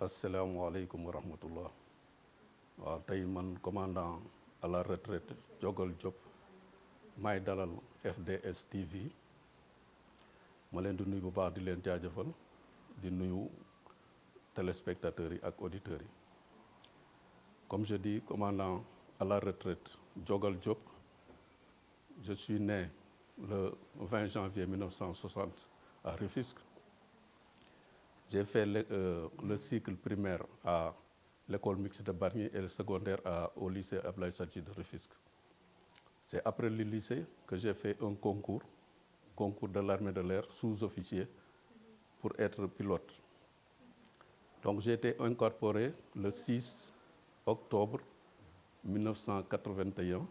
Asalaamaaleykum wa rahmatullah. waaw tey man commandant à la retraite Diogal Diop maay dalal FDS TV ma leen di nuyu bu baax di leen jaajëfal di nuyu téléspectateurs yi ak auditeurs yi. Comme je dis, commandant à la retraite Diogal Diop, je suis né le 20 janvier 1960 à Rufisque. J'ai fait le cycle primaire à l'école mixte de Bargny et le secondaire au lycée Abdoulaye Sadji de Rufisque. C'est après le lycée que j'ai fait un concours de l'armée de l'air sous-officier pour être pilote. Donc j'ai été incorporé le 6 octobre 1981,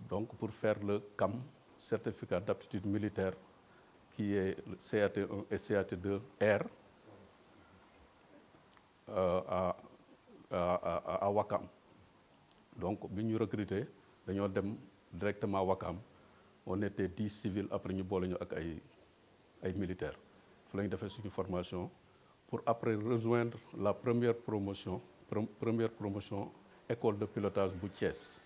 donc pour faire le CAM, certificat d'aptitude militaire, qui est le CAT1 et CAT2 R à Wakam. Donc, bi ñu recruté dañoo dem directement Wakam. On était 10 civils après ñu boole ñu ak ay militaires. Fa la ñu defee suñu formation pour après rejoindre la première promotion école de pilotage bu Thiès.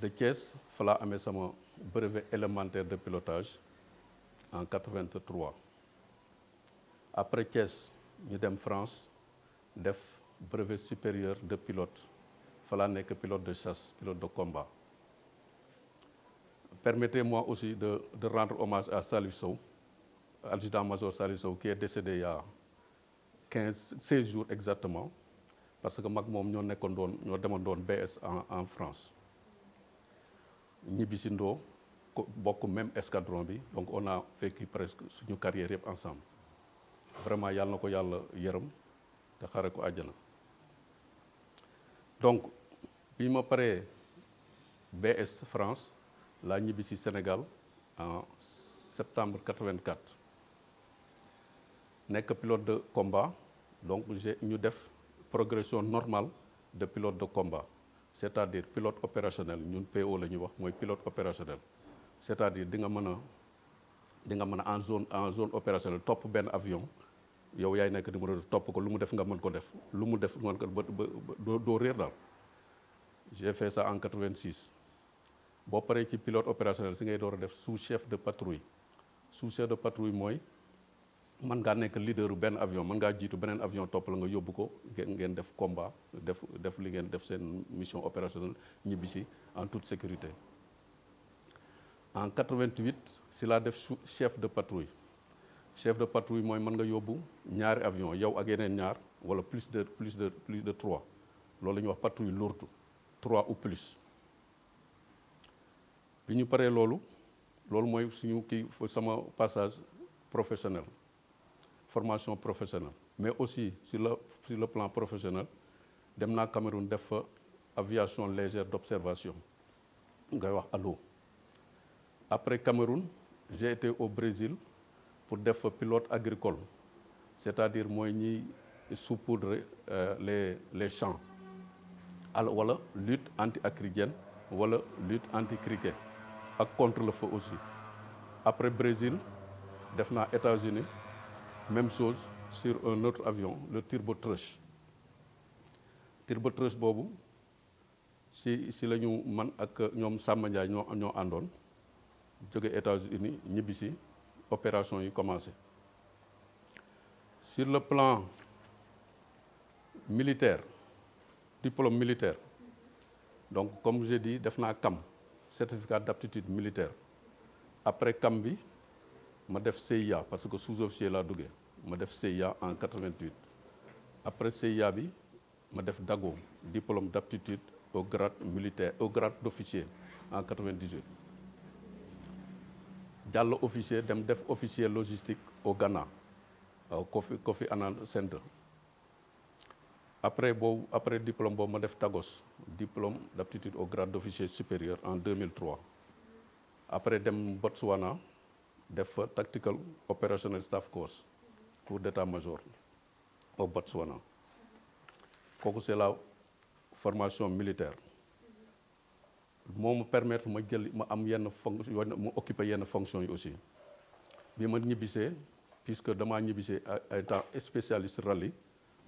De Thiès fa laa amee sama brevet élémentaire de pilotage en 83. Après Thiès ñu dem France def brevet supérieur de pilote fa laa nekk pilote de chasse, pilote de combat. Permettez-moi aussi de rendre hommage à Salif Sow, adjudant-major Salif Sow, qui est décédé il y a 16 jours exactement, parce que mag moom ñoo demoon doon BS en France. ñibbi si ndoo bokk même escadron bi, donc on a vécu presque suñu carrière yëpp ensemble. Vraiment yàlla na ko yàlla yërëm te xare ko àjjana. Donc bi ma paree BS France laa ñibbi si Sénégal en septembre 84 nekk pilote de combat. Donc ñu def progression normale de pilote de combat, c'est-à-dire pilote opérationnel, ñun PO la ñuy wax mooy pilote opérationnel. C'est-à-dire di nga mën a en zone opérationnelle topp benn avion, yow yaay nekk numéro topp ko lu mu def nga mën ko def, lu mu def nga ko doo réer daal. J'ai fait ça en 86. boo paree ci pilote opérationnel si ngay door a def sous-chef de patrouille. Sous-chef de patrouille mooy mën ngaa nekk leaderu benn avion, mën ngaa jiitu beneen avion topp la nga yóbbu ko ngeen def combat, def li ngeen def seen mission opérationnelle ñibbisi en toute sécurité. En 88 si laa def chef de patrouille. Chef de patrouille mooy mën nga yóbbu ñaari avion yow ak yeneen ñaar wala plus de 3. loolu la ñuy wax patrouille lourde, 3 ou plus. bi ñu paree loolu mooy suñu sama passage professionnel, formation professionnelle. Mais aussi sur le plan professionnel dem naa Cameroun def fa aviation légère d'observation ngay wax ALO. Après Cameroun j'ai été au Brésil pour def fa pilote agricole, c'est-à-dire mooy ñiy saupoudrer les champs wala lutte anti-acridienne wala lutte anti-criquet ak contre le feu aussi. Après Brésil def naa États-Unis, même chose sur un autre avion, le Turbo-Trush. Turbo-Trush boobu si la ñu man ak ñoom Samba Ndiaye ñoo àndoon jóge États-Unis ñibbisi opération yi commencé. Sur le plan militaire, diplôme militaire, donc comme j'ai dit def naa CAM, certificat d'aptitude militaire. Après CAM bi ma def CIA parce que sous-officier laa duggee ma def CIA en 88. Après CIA bi ma def DAGO, diplôme d'aptitude au grade militaire, au grade d'officier en 98. jàll officier dem def officier logistique au Ghana Kofi Annan Center. Après diplôme boobu ma def TAGOS, diplôme d'aptitude au grade d'officier supérieur en 2003. Après dem Botswana def tactical opérationnel staff course, cours d'état-major au Botswana. kooku c'est la formation militaire. moo ma permettre ma am yenn fonction ma occuper yenn fonction yi aussi. bi ma ñibbisee puisque damaa ñibbisi étant spécialiste rallye,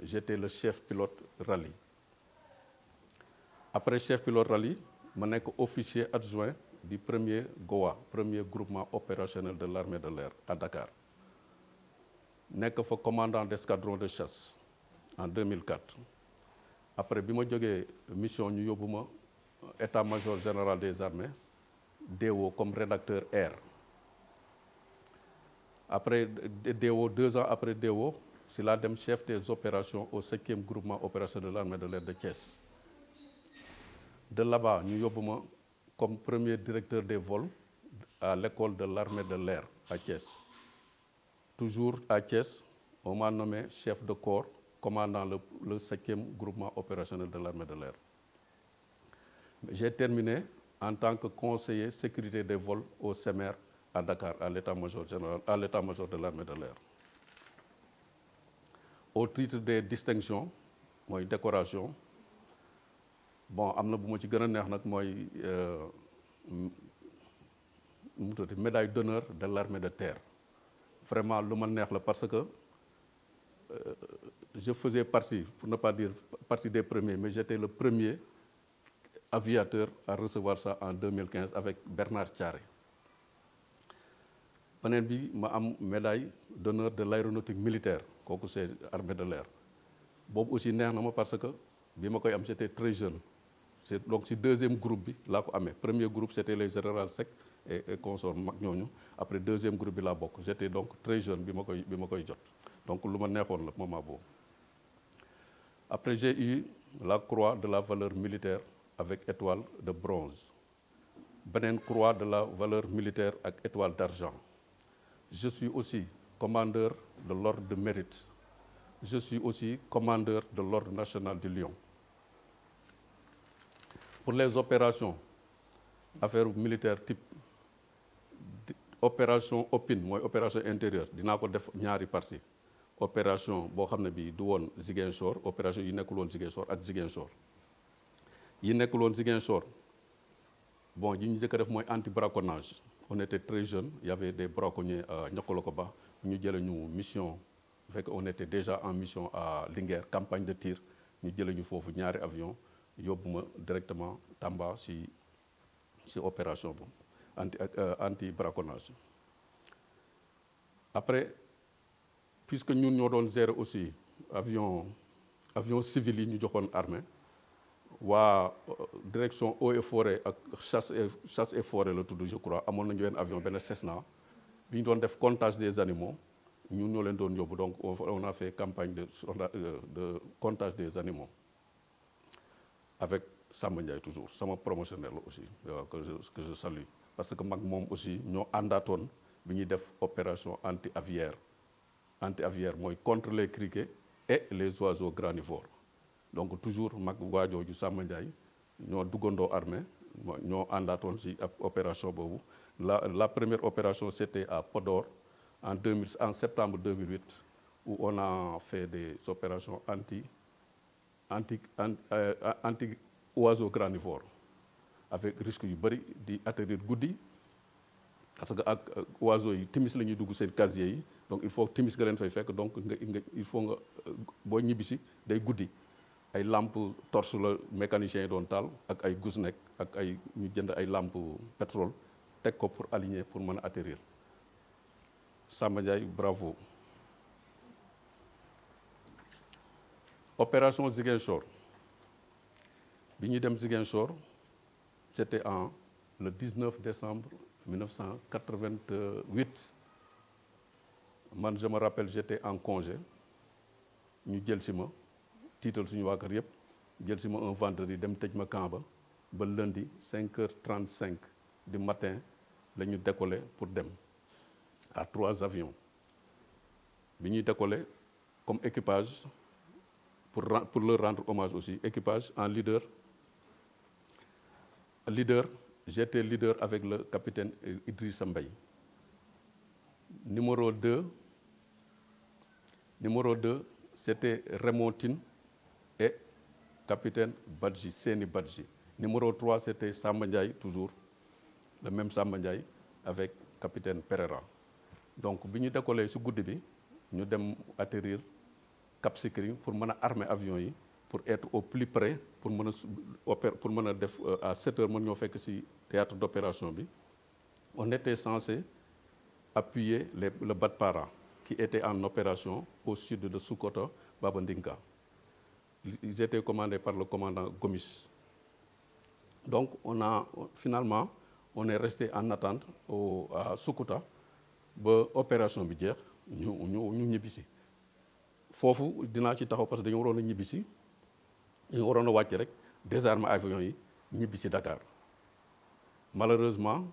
j'étais le chef pilote rallye. Après chef pilote rallye, je suis officier adjoint du premier GOA, premier groupement opérationnel de l'armée de l'air à Dakar. Je suis commandant d'escadron de chasse en 2004. Après, quand je suis mission, ñu yóbbu état-major général des armées, DO comme rédacteur air. Après DO, 2 ans après DO, c'est là que chef des opérations au 5e groupement opérationnel de l'armée de l'air de Thiès. De là-bas, nous sommes comme premier directeur des vols à l'école de l'armée de l'air à Thiès. Toujours à Thiès, on m'a nommé chef de corps, commandant le 5e groupement opérationnel de l'armée de l'air. J'ai terminé en tant que conseiller sécurité des vols au CEMER à Dakar, à l'état-major général, à l'état-major de l'armée de l'air. Au titre des distinctions, mooy décoration, bon, am na bu ma ci gën a neex nag mooy médaille d'honneur de l'armée de terre. Vraiment, lu ma neex la parce que je faisais partie, pour ne pas dire partie des premiers, mais j'étais le premier aviateur à recevoir ça en 2015 avec Bernard Thiaré. Beneen bi ma am médaille d'honneur de l'aéronautique militaire, kooku c'est armée de l'air. Boobu aussi neex na ma parce que bi ma koy am j'étais très jeune. Donc si deuxième groupe bi laa ko amee. Premier groupe c'était les général Seck et consorts mag ñooñu. Après deuxième groupe bi laa bokk. J'étais donc très jeune bi ma koy jot. Donc lu ma neexoon la moment boobu. Après j'ai eu la croix de la valeur militaire avec étoile de bronze. Beneen croix de la valeur militaire avec étoile d'argent. Je suis aussi commandeur de l'ordre de mérite. Je suis aussi commandeur de l'ordre national du Lion. Pour les opérations, affaires militaires type opération OPIN, mooy opération intérieure, dinaa ko def ñaari partie. Opération boo xam ne bii du woon Ziguinchor, opération yi nekkul woon Ziguinchor ak Ziguinchor. Yi nekkul woon Ziguinchor, bon yi ñu njëkk a def mooy anti-braconnage. On était très jeunes, il y avait des braconniers à Niokolokoba. Nous avons une mission, on était déjà en mission à Linguère, campagne de tir. Nous avons fait un avion, nous avons directement Tamba si opération anti-braconnage. Après, puisque nous avons géré aussi avion civil, nous avons armé. Waa direction eaux et forêt ak chasse et forêt la tudd je crois amoon nañu benn avion benn Cessna bi ñu doon def comptage des animaux ñun ñoo leen doon yóbbu donc on a fait campagne de comptage des animaux avec Samba Ndiaye toujours sama promotionnel aussi que je salue parce que mag moom aussi ñoo àndaatoon bi ñuy def opération anti-aviaire mooy contre les criquets et les oiseaux granivores. Donc toujours mag waajooju Samba Ndiaye ñoo duggandoo armée ñoo àndaatoon ci opération boobu. La première opération c'était à Podor en septembre 2008 où on a fait des opérations anti oiseaux granivores avec risque yu bëri di atterrir guddi parce que ak oiseaux yi timis la ñuy dugg seen casier yi donc il faut timis nga leen fay fekk donc il faut nga boo ñibbisi day guddi. Ay lampe torche la mécanicien yi doon taal ak ay gooseneck ak ay ñu jënd ay lampe pétrole teg ko pour aligner pour mën a atterrir. Samba Ndiaye bravo. Opération Ziguinchor bi ñuy dem Ziguinchor c'était le 19 décembre 1988 man je me rappelle j'étais en congé ñu jël si ma. Tiital suñu waa kër yëpp jël si ma un vendredi dem tëj ma camp ba lundi 5h35 du matin la ñu décollé pour dem à 3 avions bi ñuy décollé comme équipage pour leur rendre hommage aussi équipage en leader j'étais leader avec le capitaine Idrissa Mbaye. Numéro 2 c'était Raymond Tine et capitaine Badji, Seni Badji. Numéro 3, c'était Samba Ndiaye, toujours, le même Samba Ndiaye, avec capitaine Pereira. Donc, quand nous décollé sur Goudébi, ñu dem atterrir Cap Skirring pour mën a armer avion yi pour être au plus près pour mën a pour mën a def à 7 heures mën ñoo fekk ci théâtre d'opération bi. On était censé appuyer le Batpara qui était en opération au sud de Soukota, Babandinka. Ils étaient commandés par le commandant Gomis. Donc finalement on est resté en attente à Soukota ba opération bi jeex ñu ñibbisi foofu dinaa ci taxaw parce que dañu waroon a ñibbisi dañu waroon a wàcc rek désarmer avion yi ñibbisi Dakar malheureusement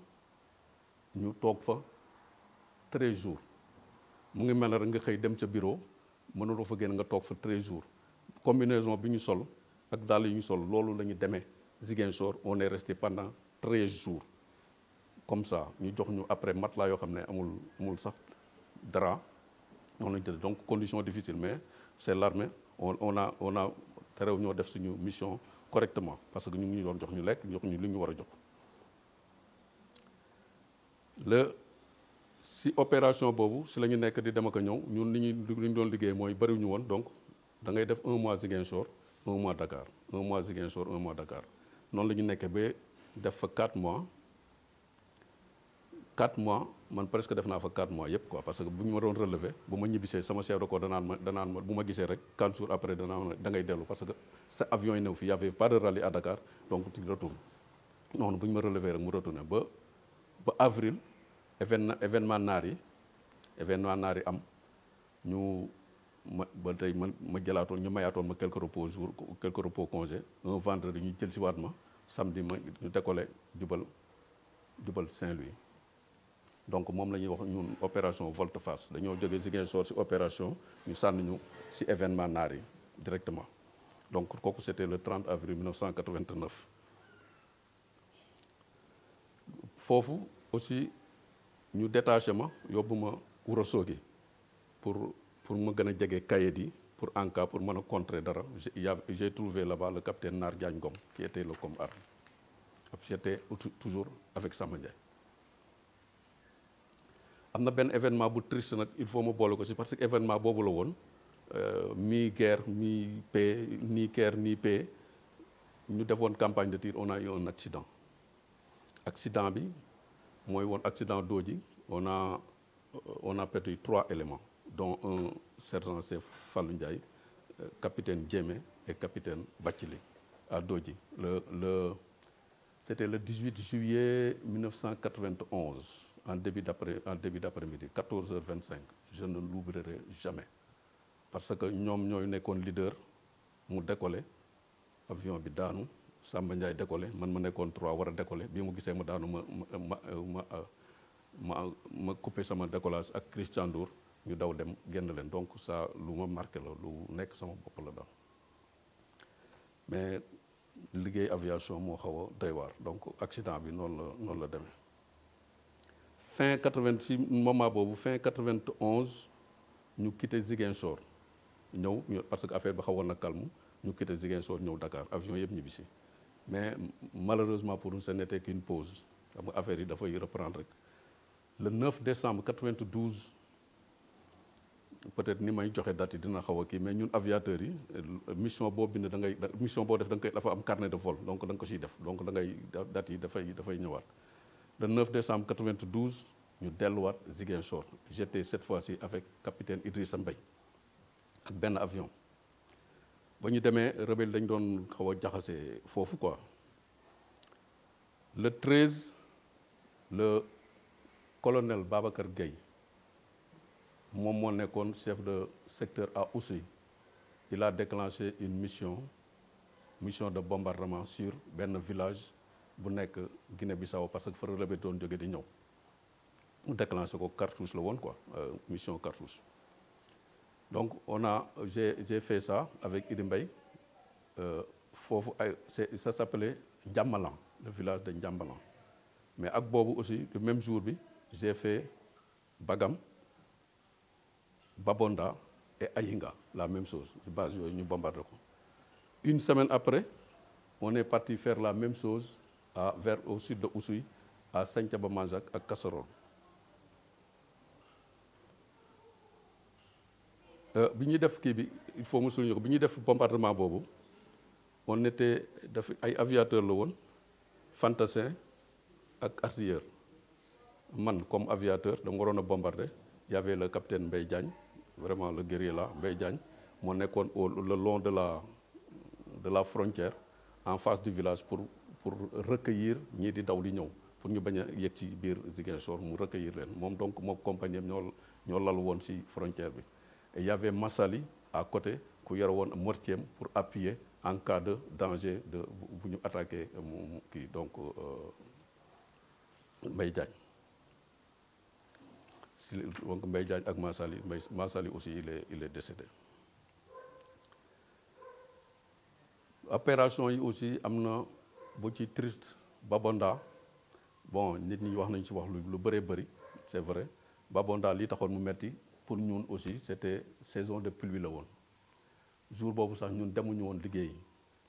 ñu toog fa 13 jours mu ngi mel ne rek nga xëy dem ca bureau mënuloo fa génn nga toog fa 13 jours combinaison bi ñu sol ak dàll yi ñu sol loolu la ñu demee Ziguinchor on est resté pendant 13 jours comme ça ñu jox ñu après matelas yoo xam ne amul sax dara noonu lañu tëdd donc condition difficile mais c'est l'armée on a terew ñoo def suñu mission correctement parce que ñu ngi doon jox ñu lekk jox ñu li ñu war a jox si opération boobu si la ñu nekk di dem ak a ñëw ñun li ñu doon liggéey mooy bariwuñu woon donc da ngay def 1 mois Ziguinchor 1 mois Dakar 1 mois Ziguinchor 1 mois Dakar noonu la ñu nekkee ba def fa 4 mois 4 mois man presque def naa fa 4 mois yëpp quoi parce que bu ñu ma doon relever bu ma ñibbisee sama chef de corps danaan ma bu ma gisee rek 4 jours après da ngay dellu parce que sa avion yi ñëw fi y avait pas de rallye à Dakar donc tu retournes noonu bu ñu ma relever rek mu retourné ba avril événement naar yi am ñu ba tey ma jëlaatoon ñu mayaatoon ma quelques repos congé un vendredi ñu jël si waat ma samedi ñu décollé jubal Saint-Louis donc moom la ñuy wax ñun opération volte-face dañoo jógee Ziguinchor ci opération ñu sànni ñu ci événement naar yi directement donc kooku c'était le 30 avril 1989 foofu aussi ñu détaché ma yóbbu ma Ourossogui pour ma gën a jege kayit yi pour en cas pour mën a contrer dara j'ai trouvé là-bas le capitaine Nar Diagne Ngom qui était le com arme j'étais toujours avec Samba Ndiaye am na benn événement bu triste nag il faut ma boole ko ci parce que événement boobu la woon mi-guerre mi-paix ni guerre ni paix ñu defoon campagne de tir on a eu un accident bi mooy woon accident Dodji on a perdu 3 éléments dont un sergent-chef Fallou Ndiaye capitaine Diémé et capitaine Bathily à Dodji c'était le 18 juillet 1991 en début d'après-midi 14h25 je ne l'oublierai jamais parce que ñoom ñooy nekkoon leader mu décollé avion bi daanu Samba Ndiaye décollé man ma nekkoon 3 war a décollé bi mu gisee ma daanu ma coupé sama décollage ak Christian Ndour ñu daw dem génn leen donc ça lu ma marqué la lu nekk sama bopp la daal mais liggéey aviation moo xaw a doy waar donc accident bi noonu la demee fin 80 ci moment boobu fin 91 ñu quitté Ziguinchor ñëw parce que affaire bi xawoon na calme ñu quitté Ziguinchor ñëw Dakar avion yëpp ñibbisi mais malheureusement pour nous ce n'était qu'une pause xam nga affaire yi dafay reprendre rek le 9 décembre 92 peut-être ni may joxe date yi dina xaw a kii mais ñun aviateurs yi mission boo bind mission boo def dafa am carnet de vol donc da nga ko ciy def donc da ngay date yi dafay ñëwaat le 9 décembre 92 ñu delluwaat Ziguinchor j'étais cette fois-ci avec capitaine Idrissa Mbaye ak benn avion ba ñu demee rebelle dañ doon xaw a jaxase foofu quoi le 13 le colonel Babacar Gueye moom moo nekkoon chef de secteur à Oussouye il a déclenché une mission de bombardement sur benn village bu nekk Guinée-Bissau parce que fa rebelle doon jóge di ñëw mu déclenché ko Cartouche la woon quoi mission Cartouche donc j'ai fait ça avec Idi Mbaye foofu ça s'appelait Ndiambalan le village de Ndiambalan mais ak boobu aussi le même jour bi j'ai fait Bagam Babonda et Ayinga la même chose base yooyu ñu bombardé ko une semaine après on est parti faire la même chose vers au sud de Oussouye à Santhiaba Manjak ak Kasserole bi ñuy def kii bi il faut mu souligner ko bi ñuy def bombardement boobu on était daf ay aviateur la woon fantassin ak artilleur man comme aviateur dama waroon a bombarder y avait le capitaine Mbaye Diagne vraiment le guerrier là Mbaye Diagne moo nekkoon le long de la frontière en face du village pour recueillir ñii di daw di ñëw pour ñu bañ a yegg ci biir Ziguinchor mu recueillir leen moom donc moom compagnie am ñoo lalu woon ci frontière bi et il y avait Massali à côté ku yore woon mortier pour appuyer en cas de danger de bu ñu attaqué mu kii donc Mbaye Diagne si donc Mbaye Diagne ak Massali aussi il est décédé. Opération yi aussi am na bu ci triste Babonda bon nit ñi wax nañ ci wax lu bëree bëri c'est vrai Babonda li taxoon mu metti pour ñun aussi c'était saison de pluie la woon jour boobu sax ñun demuñu woon liggéey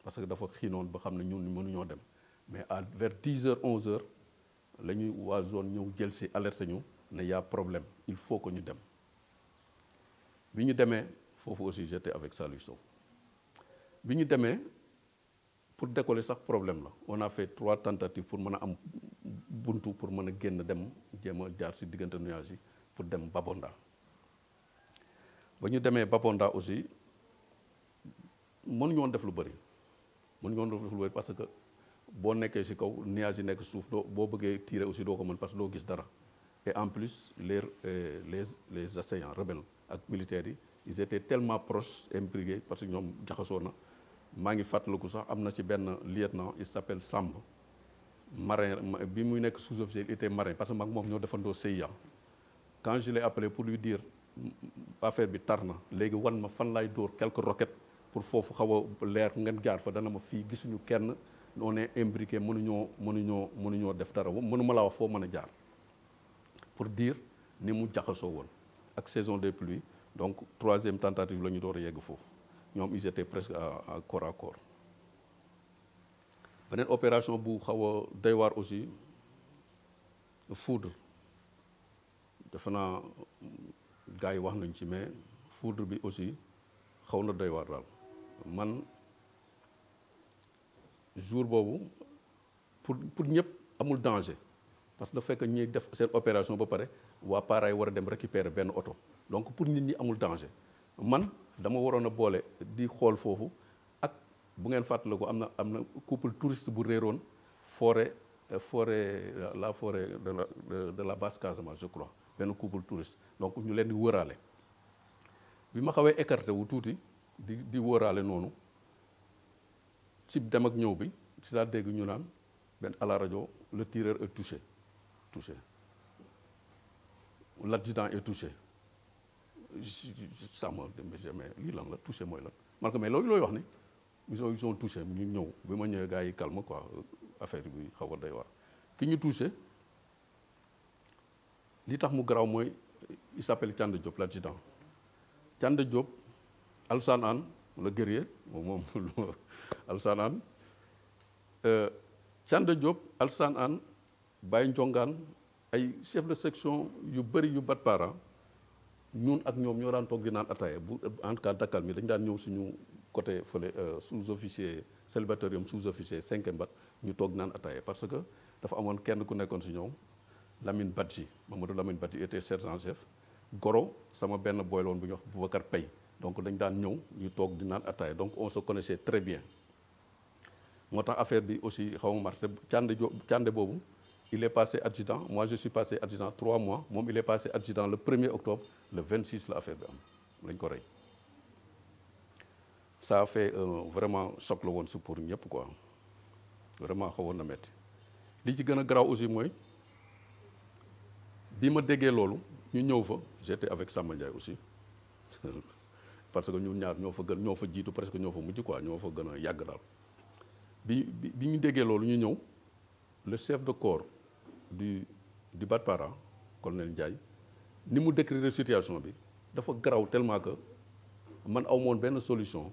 parce que dafa xiinoon ba xam ne ñun mënuñoo dem mais vers 10h 11h la ñuy waa zone ñëw jël si alerte ñu ne y a problème il faut que ñu dem bi ñu demee foofu aussi j'étais avec Salou Sow bi ñu demee pour décoller sax problème la on a fait 3 tentatives pour mën a am buntu pour mën a génn dem jéem a jaar si diggante nuages yi pour dem Babonda ba ñu demee Babonda aussi mënuñu woon def lu bëri parce que boo nekkee si kaw nuages yi nekk suuf boo bëggee tirer aussi doo ko mën parce que doo gis dara et en plus les assaillants rebelles ak militaires yi ils étaient tellement proches imbriqués parce que ñoom jaxasoo na maa ngi fàttaliku sax am na ci benn lieutenant il s'appelle Samb marin bi muy nekk sous-officier il était marin parce que maag moom ñoo defandoo CIA quand je l'ai appelé pour lui dire affaire bi tar na léegi wan ma fan laay dóor quelques roquettes pour foofu xaw a leer ngeen jaar fa dana ma fii gisuñu kenn on est imbriqué mënuñoo def dara mënuma laa wax foo mën a jaar pour dire ni mu jaxasoo woon ak saison des pluies donc 3e tentative la ñu door a yegg foofu ñoom ils étaient presque à corps à corps beneen opération bu xaw a doy waar aussi foudre defe naa gars yi wax nañ ci mais foudre bi aussi xaw na doy waar daal man jour boobu pour ñëpp amul danger parce que dafa fekk ñuy def seen opération ba pare waa paaraay war a dem récupérer benn oto donc pour nit ñi amul danger man dama waroon a boole di xool foofu ak bu ngeen fàttaliku am na couple touriste bu réeroon forêt la forêt de la basse Casamance je crois benn couple touriste donc ñu leen di wëraale bi ma xawee écarté wu tuuti di wëraale noonu ci dem ak ñëw bi ci laa dégg ñu naan benn à la rajo le tireur est touché l'adjudant est touché sama mais lii lan la touché mooy lan man ko mais loolu looy wax ni ils sont touché ñu ñëw bi ma ñëwee gars yi calme quoi affaire bi xaw a doy waar ki ñu touché li tax mu garaaw mooy il s'appelle Thiande Diop l'adjudant Thiande Diop Alsane Anne le guerrier moom Alsane Anne Thiande Diop Alsane Anne Baye Ndiongaan ay chef de section yu bëri yu bat para ñun ak ñoom ñoo daan toog di naan ataaya bu en tout cas Dakar mi dañu daan ñëw suñu côté fële sous-officier célibataire sous-officier 5e bat ñu toog naan ataaya parce que dafa amoon kenn ku nekkoon si ñoom Lamine Badji Mamadou Lamine Badji était sergent chef Goro sama benn boy la woon bu ñuy wax Boubacar Pay donc dañ daan ñëw ñu toog di naan ataaya donc on se connaissait très bien moo tax affaire bi aussi xaw ma marqué Thiande boobu il est passé adjudant moi je suis passé adjudant 3 mois moom il est passé adjudant le 1er octobre le 26 la affaire bi am lañ ko rey ça a fait vraiment choc la woon si pour ñëpp quoi vraiment xawoon na metti li ci gën a garaaw aussi mooy bi ma déggee loolu ñu ñëw fa j'étais avec Samba Ndiaye aussi parce que ñun ñaar ñoo fa jiitu presque ñoo fa mujj quoi ñoo fa gën a yàgg daal bi ñu déggee loolu ñu ñëw le chef de corps du Batpara colonel Ndiaye ni mu décrire situation bi dafa garaaw tellement que man amuñu woon benn solution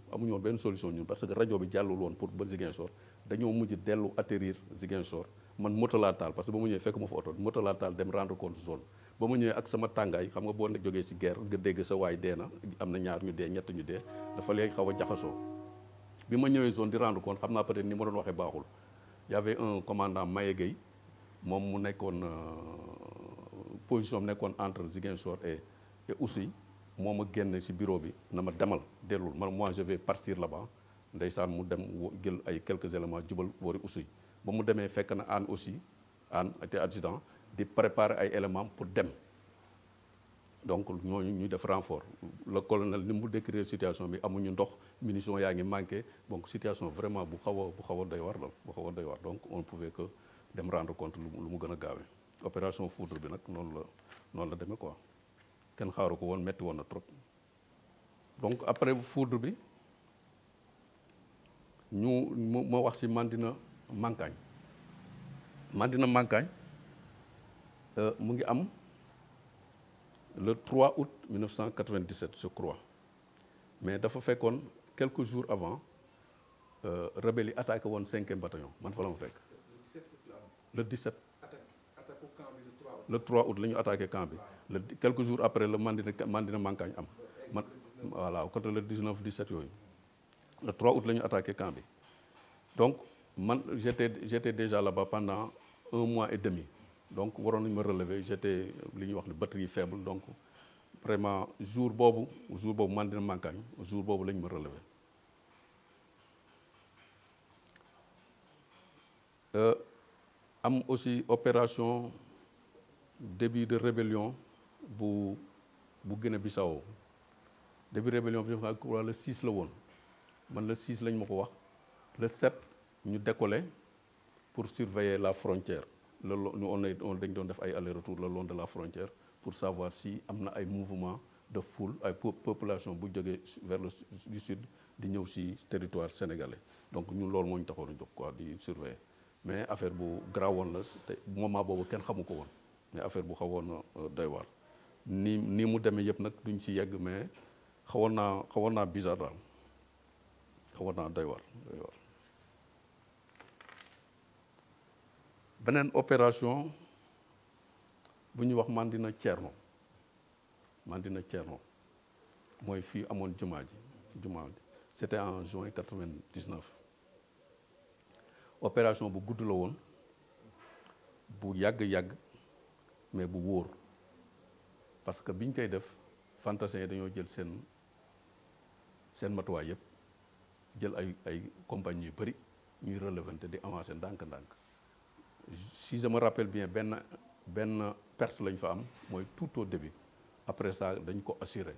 ñun parce que rajo bi jàllul woon pour ba Ziguinchor dañoo mujj dellu atterrir Ziguinchor man moto laa taal parce que ba mu ñëwee fekk ma fa oto moto laa taal dem rendre compte zone ba ma ñëwee ak sama tàngaay xam nga boo ne jógee ci guerre nga dégg sa waay dee na am na ñaar ñu dee ñett ñu dee dafa léegi xaw a jaxasoo bi ma ñëwee zone di rendre compte xam naa peut-être ni ma doon waxee baaxul y avait un commandant Maye Gueye moom mu nekkoon position am nekkoon entre Ziguinchor et Oussouye moo ma génne ci bureau bi na ma demal dellul man moi je vais partir là-bas ndeysaan mu dem jël ay quelques éléments jubal boori Oussouye ba mu demee fekk na Anne aussi Anne était adjudant di préparer ay éléments pour dem donc ñooñu ñuy def renfort le colonel ni mu décrire situation bi amuñu ndox munitions yaa ngi manqué donc situation vraiment bu xaw a doy war la bu xaw a doy war donc on pouvait que dem rendre compte lu mu gën a gaawee opération foudre bi nag noonu la demee quoi kenn xaaru ko woon metti woon na trop donc après foudre bi ma wax ci Mandina Mankagne mu ngi am le 3 août 1997 je crois mais dafa fekkoon quelques jours avant rebelles yi attaqué woon 5e bataillon man fa la ma fekk le 17 le 3 août la ñu attaqué camp bi quelques jours après le Mandina Mankagne am man voilà côté le 19 17 yooyu le 3 août la ñu attaqué camp bi donc man j'étais déjà là-bas pendant 1 mois et demi donc waroon nañu ma relever j'étais li ñuy wax ne batterie faible donc vraiment jour boobu Mandina Mankagne jour boobu la ñu ma relever am aussi opération début de rébellion bu Guinée-Bissau début rébellion bi je crois le 6 la woon man le 6 lañ ma ko wax le 7 ñu décollé pour surveiller la frontière dañ doon def ay aller-retour le long de la frontière pour savoir si am na ay mouvement de foule ay population bu jógee vers du sud di ñëw ci territoire sénégalais donc ñun loolu moo ñu taxoon a jóg quoi di surveiller mais affaire bu graawoon la te moment boobu kenn xamu ko woon mais affaire bu xawoon doy waar ni mu demee yëpp nag duñ ci yegg mais xawoon naa bizarre daal xawoon naa doy waar beneen opération bu ñuy wax Mandina Thierno mooy fii amoon jumaa ji c'était en juin 99 opération bu gudd la woon bu yàgg mais bu wóor parce que biñ koy def fantassins yi dañoo jël seen matuwaay yëpp jël ay compagnie yu bëri ñuy relevante di avancer ndànk-ndànk si je me rappelle bien benn perte lañ fa am mooy tout au début après ça dañ ko assurer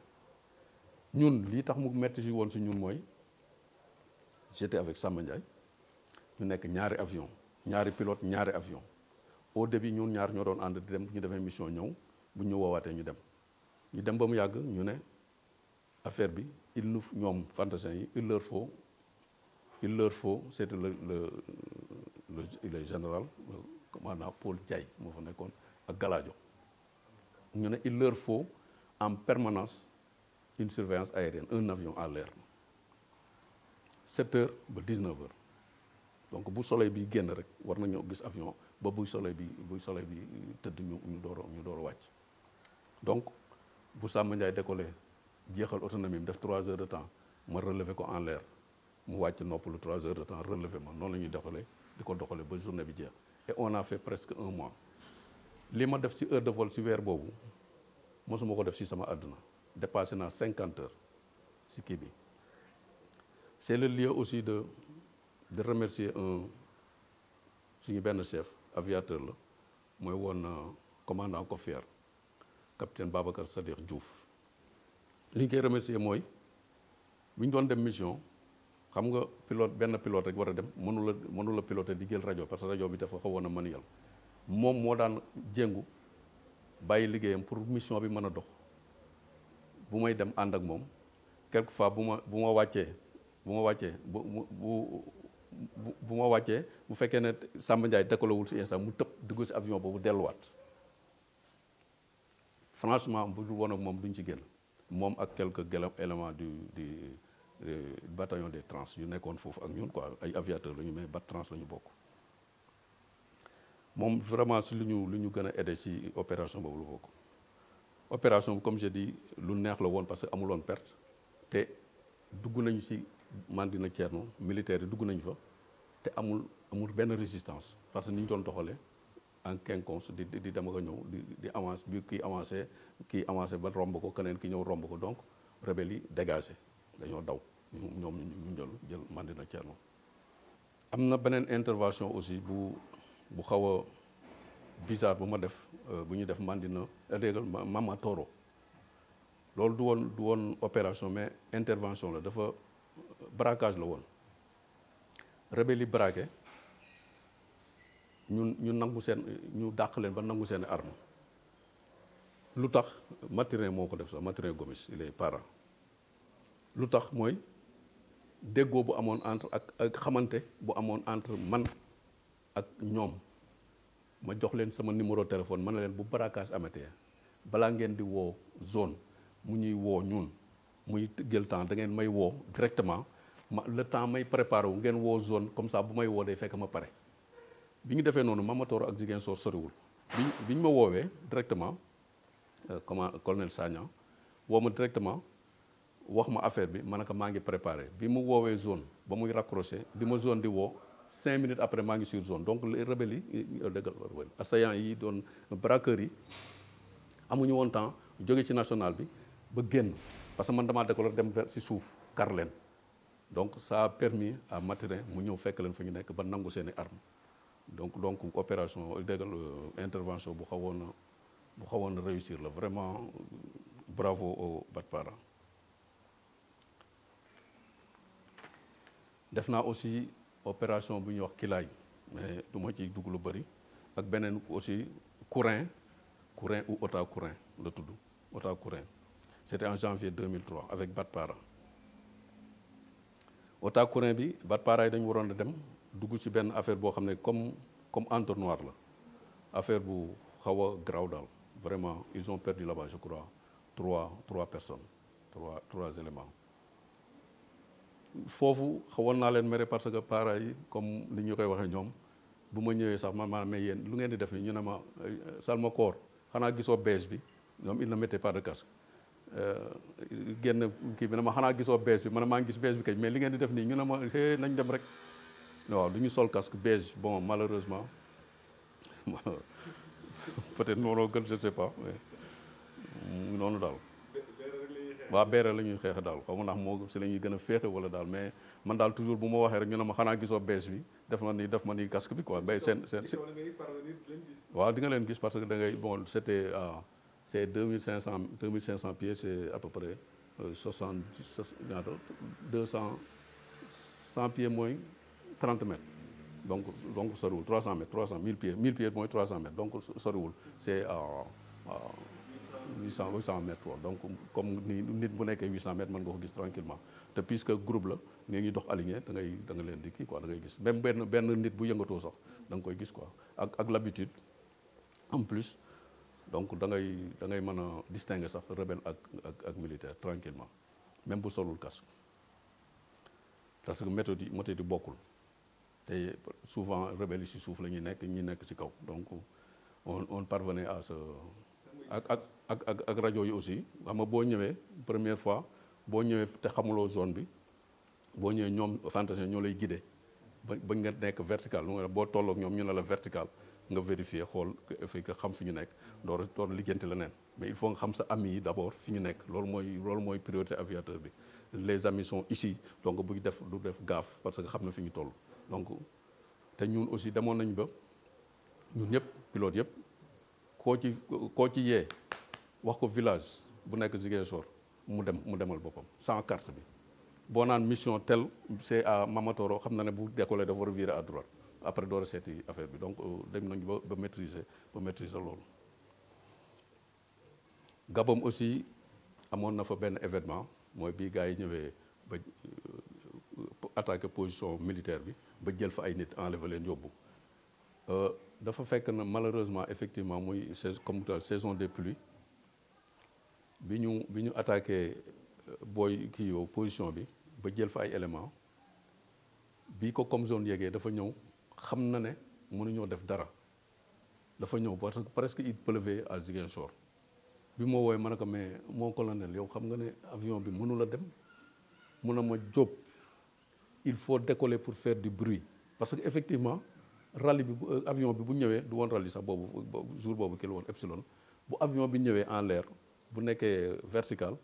ñun lii tax mu metti si woon si ñun mooy j'étais avec Samba Ndiaye ñu nekk ñaari pilote ñaari avion au début ñun ñaar ñoo doon ànd di dem ñu defee mission ñëw bu ñu woowaatee ñu dem ba mu yàgg ñu ne affaire bi ñoom fantassins yi il leur faut c'était le général commandant Paul Ndiaye moo fa nekkoon ak Galadio ñu ne il leur faut en permanence une surveillance aérienne un avion à l'air 7 heures ba 19 heures donc bu soleil bi génn rek war nañoo gis avion ba buy soleil bi tëdd ñu door a wàcc donc bu Samba Ndiaye décollé jeexal autonomie def 3 heures de temps ma relever ko en l'air mu wàcc noppalu 3 heures de temps relever ma noonu la ñuy doxalee ba journée bi jeex et on a fait presque 1 mois li ma def ci heure de vol ci weer boobu mosuma ko def ci sama àdduna dépassé naa 50 heures ci kii bi c'est le lieu aussi de remercier suñu benn chef aviateur la mooy woon commandant Kofier capitaine Babacar Sadikh Diouf li ñu koy remercier mooy bi ñu doon dem mission xam nga benn pilote rek war a dem mënu la piloter di jël rajo parce que rajo bi dafa xawoon a manuel moom moo daan jéngu bàyyi liggéeyam pour mission bi mën a dox bu may dem ànd ak moom quelquefois bu ma wàccee bu fekkee ne Samba Ndiaye décollé si instant mu tëb dugg si avion boobu delluwaat franchement bu dul woon ak moom duñ ci génn moom ak quelques éléments du bataillon des trans yu nekkoon foofu ak ñun quoi ay aviateurs la ñu mais bat trans la ñu bokk moom vraiment si lu ñu gën a aidé si opération boobu lu bokk opération comme je dis lu neex la woon parce que amuloon perte te dugg nañu ci Mandina Thierno militaire yi dugg nañu fa te amul benn résistance parce que ni ñu doon doxalee en quinconce di dem ak a ñëw di avance bi kii avancé ba romb ko keneen ki ñëw romb ko donc rebelles yi dégagé dañoo daw ñoom ñu jël Mandina Thierno. am na beneen intervention aussi bu xaw a bizarre bu ma def bu ñu def Mandina déggal Mama Toro loolu du woon opération mais intervention la dafa braquage la woon rebelles yi braqué ñu nangu ñu dàq leen ba nangu seen arme lu tax Mathurin moo ko def sax Mathurin Gomis il est parent lu tax mooy déggoo bu amoon entre ak xamante bu amoon entre man ak ñoom ma jox leen sama numéro téléphone man na leen bu braquage amatee balaa ngeen di woo zone mu ñuy woo ñun muy jël temps da ngeen may woo directement le temps may préparé wu ngeen woo zone comme ça bu may woo day fekk ma pare bi ñu defee noonu Mama Toro ak Ziguinchor soriwul bi ñu ma woowee directement colonel Sagna woo ma directement wax ma affaire bi ma ne ko maa ngi préparé bi mu woowee zone ba muy raccroché bi ma zone di woo 5 minutes après maa ngi sur zone donc les rebelles yi dëggal assaillants yi doon braqueurs yi amuñu woon temps jóge ci national bi ba génn parce que man damaa décoller dem vers si suuf kar leen donc ça a permis à Mathurin mu ñëw fekk leen fa ñu nekk ba nangu seeni armes donc opération déggal intervention bu xawoon réussir la vraiment bravo au Batpara. def naa aussi opération bu ñuy wax Kilaay mais du ma ci dugg lu bëri ak beneen aussi Kourin ou Ota Kourin la tudd Ota Kourin c'était en janvier 2003 avec Batpara. Ota Kourin bi Batpara yi dañu waroon a dem dugg ci benn affaire boo xam ne comme entonnoir la affaire bu xaw a graw daal vraiment ils ont perdu là-bas je crois trois personnes trois éléments. foofu xawoon naa leen mere parce que parents yi comme ni ñu koy waxee ñoom bu ma ñëwee sax man mais yéen lu ngeen di def nii ñu ne ma Salmakoor xanaa gisoo beige bi ñoom il ne mettait pas de casque génn kii bi ne ma xanaa gisoo beige bi man maa ngi gis beige bi kay mais li ngeen di def nii ñu ne ma nañ dem rek waaw du ñu sol casque beige bon malheureusement peut-être noonu gën je ne sais pas mais noonu daal. waaw beere la ñuy xeex daal xaw ma ndax moo si la ñuy gën a féexe wala daal mais man daal toujours bu ma waxee rek ñu ne ma xanaa gisoo bees bi def ma ni casque bi quoi bay seen waaw di nga leen gis parce que da ngay bon c'était c'est 2500 pieds c'est à peu près 100 pieds mooy 30 mètres donc soriwul 300 mètres 1000 pieds mooy 300 mètres donc soriwul c'est 800 mètres donc comme ni nit bu nekkee 800 mètres mën nga ko gis tranquillement te puisque groupe la ni ñuy dox aligné da nga leen di kii quoi da ngay gis même benn nit bu yëngatoo sax da nga koy gis quoi ak l'habitude en plus donc da ngay mën a distinguer sax rebelle ak militaire tranquillement même bu solul casque parce que méthode yi bokkul te souvent rebelle yi ci suuf la ñuy nekk ñi nekk ci kaw donc on parvenait à ce ak rajo yi aussi xam nga boo ñëwee première fois boo ñëwee te xamuloo zone bi boo ñëwee ñoom fantasien ñoo lay guider ba nga nekk vertical boo tolloog ñoom ñu ne la vertical nga vérifier xool xam fi ñu nekk door lijjanti la neen mais il faut nga xam sa amis yi d'abord fi ñu nekk loolu mooy priorité aviateur bi les amis sont ici donc du def gaaf parce que xam na fi ñu toll donc te ñun aussi demoon nañ ba ñun ñëpp pilote yëpp koo ci yee wax ko village bu nekk Ziguinchor mu demal boppam sans carte bi boo naan mission tel c'est à Mama Toro xam na ne bu décoller dafa war a virer à droite après door a seeti affaire bi donc dem nañ ba maîtriser loolu. Gabon aussi amoon na fa benn événement mooy bii gars yi ñëwee ba attaquer position militaire bi ba jël fa ay nit enlever leen yóbbu. dafa fekk na malheureusement effectivement muy comme saison des pluies bi ñu attaqué booy kii yow position bi ba jël fa ay éléments bi ko comme zone yégee dafa ñëw xam na ne mënuñoo def dara dafa ñëw parce que presque il pleuvait à Ziguinchor bi ma woowee ma ne ko mais mon colonel yow xam nga ne avion bi mënu la dem mun na ma Diop il faut décoller pour faire du bruit parce que effectivement rallye bi avion bi bu ñëwee du woon rallye sax boobu jour boobu ki la woon Epsilon bu avion bi ñëwee en l'air bu nekkee vertical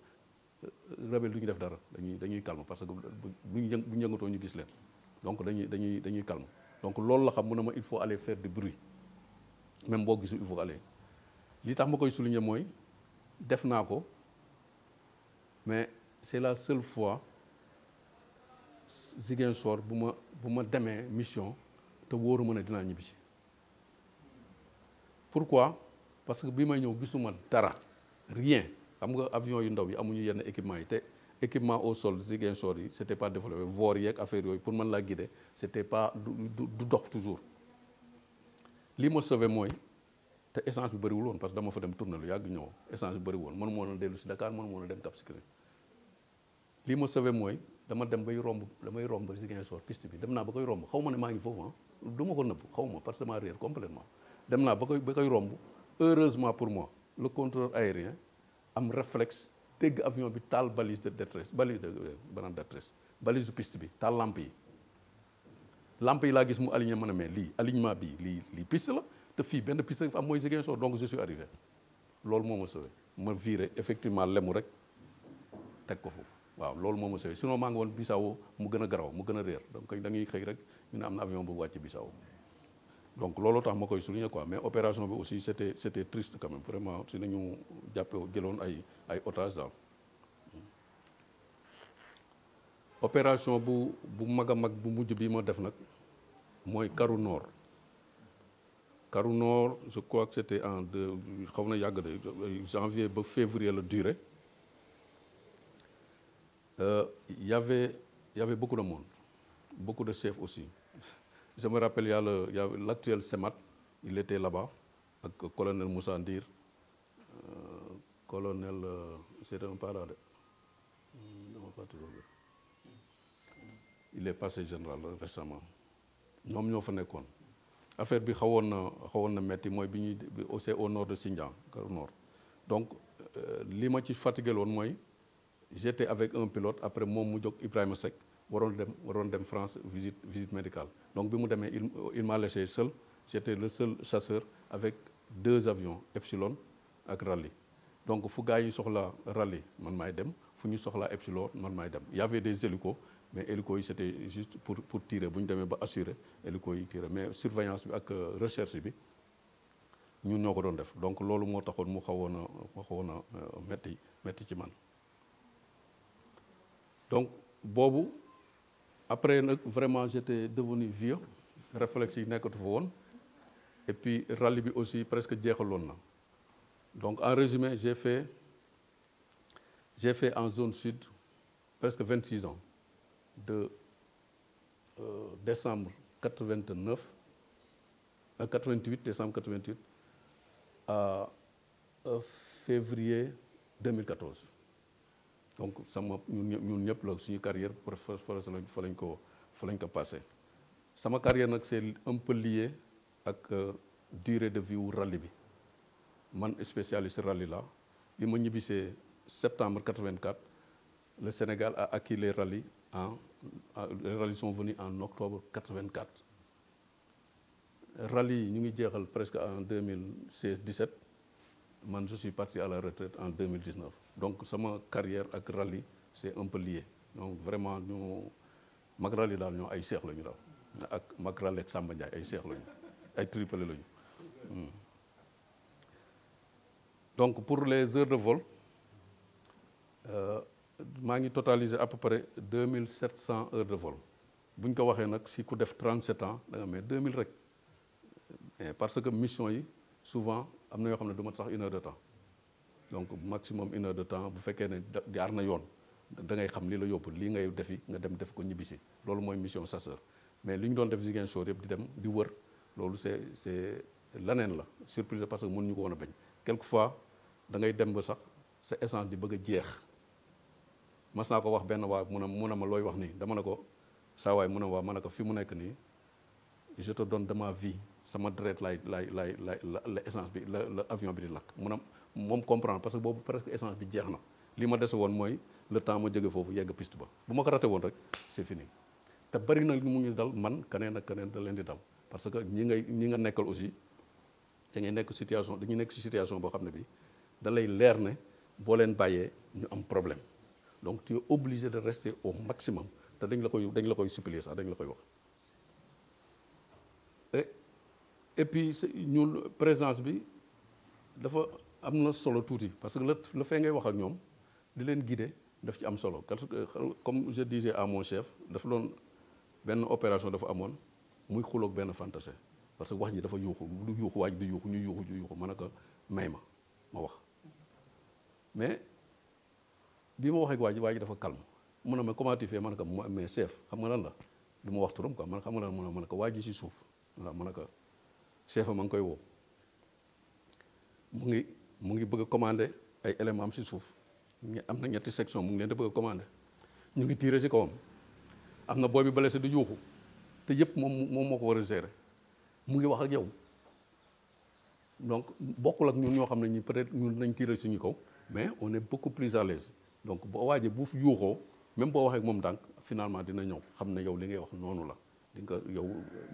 rebelle du ñu def dara dañuy calme parce que bu ñu yëngatoo ñu gis leen donc dañuy calme donc loolu la xam mu ne ma il faut aller faire du bruit même boo gisul il faut aller li tax ma koy souligner mooy def naa ko mais c'est la seule fois Ziguinchor bu ma demee mission te wóoru ma ne dinaa ñibbisi pourquoi parce que bi may ñëw gisuma dara rien xam nga avion yu ndaw yi amuñu yenn équipement yi te équipement au sol Ziguinchor yi c'était pas développé voor yeeg affaire yooyu pour mën laa guider c'était pas du dox toujours lii ma sauvé mooy te essence bi bëriwul woon parce que dama fa dem tourner lu yàgg ñëw essence bi bëriwul woon mënu ma woon a dellu si Dakar mënu ma woon a dem Cap Skirring lii ma sauvé mooy damay romb Ziguinchor piste bi dem naa ba koy romb xaw ma ne maa ngi foofu ah du ma ko nëbb xaw ma parce que damaa réer complètement dem naa ba koy romb heureusement pour moi le contrôleur aérien am réflexe dégg avion bi taal balise de détresse balise de piste bi taal lampe yi laa gis mu aligné ma ne mais lii alignement bi lii piste la te fii benn piste am mooy Ziguinchor donc je suis arrivé loolu moo ma sauvé ma viré effectivement lemu rek teg ko foofu waaw loolu moo ma sauvé sinon maa ngi woon Bissau mu gën a garaw mu gën a réer donc dañuy xëy rek ñu ne am na avion bu wàcc Bissau donc loolu tax ma koy souligner quoi mais opération bi aussi c'était triste quand même vraiment si nañu jëloon ay otages daal opération bu mag a mag bu mujj bi ma def nag mooy Karou Nord je crois que c'était en xaw na yàgg de janvier ba février la durée il y avait beaucoup de monde beaucoup de chefs aussi je me rappelle il y a l'actuel CEMAT il était là-bas ak colonel Moussa Ndir colonel c'était un parent de il est passé général récemment ñoom ñoo fa nekkoon affaire bi xawoon na metti mooy bi ñuy c'est au nord de Sindian au nord donc li ma ci fatigué woon mooy j'étais avec un pilote après moom mu jóg Ibrahima Seck waroon dem France visite médicale donc bi mu demee il m'a laissé seul j'étais le seul chasseur avec 2 avions Epsilon ak Rallye donc fu gars yi soxla Rallye man maay dem fu ñu soxla Epsilon man maay dem il y avait des hélicos mais hélicos yi c'était juste pour tirer bu ñu demee ba assurer hélicos yi tirer mais surveillance bi ak recherche bi ñun ñoo ko doon def donc loolu moo taxoon mu xawoon a metti ci man donc boobu après nag vraiment j'étais devenu vieux réflexe yi nekkatu fa woon et puis rallye bi aussi presque jeexaloon na donc en résumé j'ai fait en zone sud presque 26 ans de décembre 88 décembre 88 à février 2014 donc ñun ñëpp la suñu carrière fa lañ ko passé sama carrière nag c'est un peu lié ak durée de vie wu rallye bi man spécialiste rallye la bi ma ñibbisee septembre 84 le Sénégal a acquis les rallyes les rallyes sont venus en octobre 84 rallye yi ñu ngi jeexal presque en 2016-17 man je suis parti à la retraite en 2019 donc sama carrière ak rallye c'est un peu lié donc vraiment ñu mag rallye daal ñoo ay seex lañu daal ak mag rallye ak Samba Ndiaye ay seex lañu ay triplé lañu donc pour les heures de vol maa ngi totalisé à peu près 2700 heures de vol bu ñu ko waxee nag si ku def 37 ans da nga mais 2000 rek parce que mission yi souvent am na yoo xam ne du mat sax 1 heure de temps donc maximum 1 heure de temps bu fekkee ne jaar na yoon da ngay xam li la yóbbu lii ngay defi nga dem def ko ñibbisi loolu mooy mission chasseur mais li ñu doon def Ziguinchor yëpp di dem di wër loolu c'est leneen la surprise parce que mënuñu ko woon a bañ quelquefois da ngay dem ba sax sa essence di bëgg a jeex mas naa ko wax benn waa mun a ma looy wax nii dama ne ko saa waay mun a waa ma ne ko fi mu nekk nii je te donne de ma vie sama deret la essence bi la avion bi di lakk moom comprendre parce que boobu presque essence bi jeex na li ma dese woon mooy le temps ma jóge foofu yegg piste ba bu ma ko raté woon rek c'est fini te bari na mu ngi dal man keneen ak keneen da leen di dal parce que ñi nga nekkal aussi da ngay nekk situation dañuy nekk ci situation boo xam ne bi da lay leer ne boo leen bàyyee ñu am problème donc tu es obligé de rester au maximum te dañ la koy supplier sax dañ la koy wax et puis ñun présence bi dafa am na solo tuuti parce que le fait ngay wax ak ñoom di leen guider daf ci am solo parce que comme je disais à mon chef dafa doon benn opération dafa amoon muy xuloog benn fantasé parce que wax ji dafa yuuxu du yuuxu waaj du yuuxu ñu yuuxu ma ne ko may ma wax mais bi ma waxee ak waa ji dafa calme mu ne ma comment tu fais ma ne ko mais chef xam nga lan la du ma wax turam quoi man xam nga lan ma ne ko waa ji si suuf voilà ma ne ko chef ma ngi koy woo mu ngi bëgg a commander ay éléments am si suuf am na ñetti section mu ngi leen di bëgg a commander ñu ngi tirer si kawam am na booy bi blessé di yuuxu te yëpp moom moo ko war a gérer mu ngi wax ak yow donc bokkul ak ñun ñoo xam ne ñi peut-être ñun nañ tirer suñu kaw mais on est beaucoup plus à l'aise donc boo waajee bu yuuxoo même boo waxee ak moom dànk finalement dina ñëw xam ne yow li ngay wax noonu la di nga yow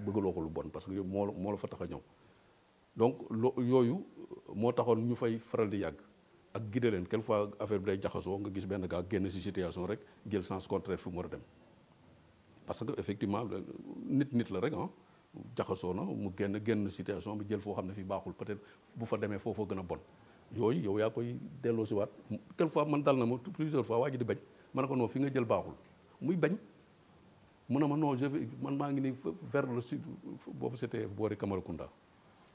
bëggaloo ko lu bon parce que yow moo la fa tax a ñëw donc yooyu moo taxoon ñu fay faral di yàgg ak guider leen quelquefois affaire bi day jaxasoo nga gis benn gars génn ci situation rek jël sens contraire fi mu war a dem parce que effectivement nit la rek ah jaxasoo na mu génn situation bi jël foo xam ne fii baaxul peut-être bu fa demee foofoo gën a bon yooyu yow yaa koy delloo si waat quelquefois man dal na ma plusieurs fois waa ji di bañ ma ne ko non fi nga jël baaxul muy bañ mu ne ma non man maa ngi nii vers le sud boobu c'était boori Camaracounda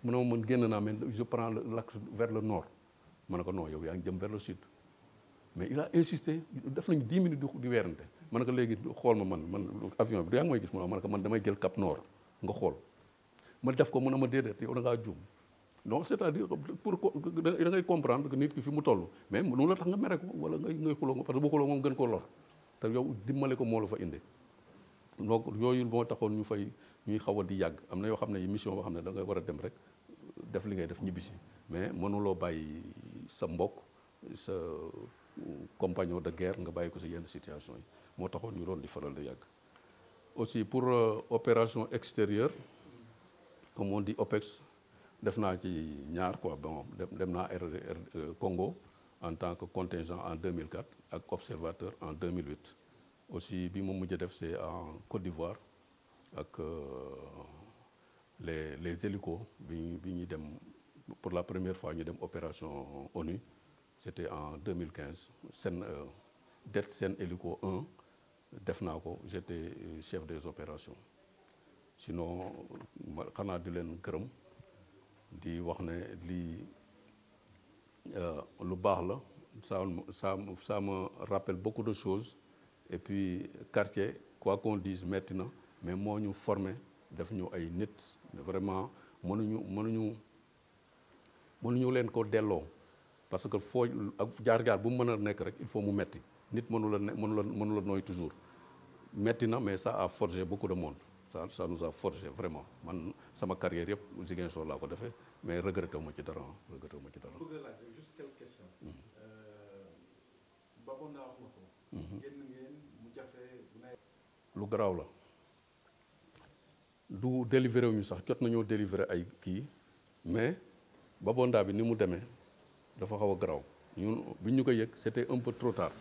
mu ne ma man génn naa mais je prends l'axe vers le nord ma ne ko non yow yaa ngi jëm vers le sud mais il a insisté def nañu 10 minutes di weerante ma ne ko léegi xool man avion bi yaa ngi may gis ma ne ko man damay jël cap nord nga xool ma def ko mu ne ma déedéet yow da ngaa juum donc c'est-à-dire pour da ngay comprendre que nit ki fi mu toll mais mënu la tax nga mere ko wala ngay xuloo parce que bu xuloo moom gën koo lor te yow dimbale ko moo la fa indi donc yooyu moo taxoon ñuy xaw a di yàgg am na yoo xam ne mission boo xam ne da ngay war a dem rek def li ngay def ñibbisi mais mënuloo bàyyi sa mbokk sa compagnon de guerre nga bàyyi ko si yenn situation yi moo taxoon ñu doon di faral di yàgg aussi pour opération extérieure comme on dit OPEX def naa ci ñaar quoi bon dem naa Congo en tant que contingent en 2004 ak observateur en 2008 aussi bi ma mujj def c'est en Côte d'Ivoire ak les hélicos bi ñuy dem pour la première fois ñu dem opération ONU c'était en 2015 Sen hélico 1 def naa ko j'étais chef des opérations sinon xanaa di leen gërëm di wax ne lii lu baax la ça me rappelle beaucoup de choses et puis quartier quoi qu'on dise metti na mais moo ñu formé def ñu ay nit vraiment mënuñu leen ko delloo parce que foo ak jaar-jaar bu mu mën a nekk rek il faut mu metti nit mënu la nooy toujours metti na mais ça a forgé beaucoup de monde ça nous a forgé vraiment man sama carrière yëpp Ziguinchor laa ko defee mais regretté wu ma ci dara bëgg a laaj juste quelques questions. Babonda wax na ko. génn ngeen mu jafe lu garaaw la du délivrer wu ñu sax jot nañoo délivrer ay kii mais Babonda bi ni mu demee dafa xaw a garaaw ñun bi ñu ko yëg c'était un peu trop tard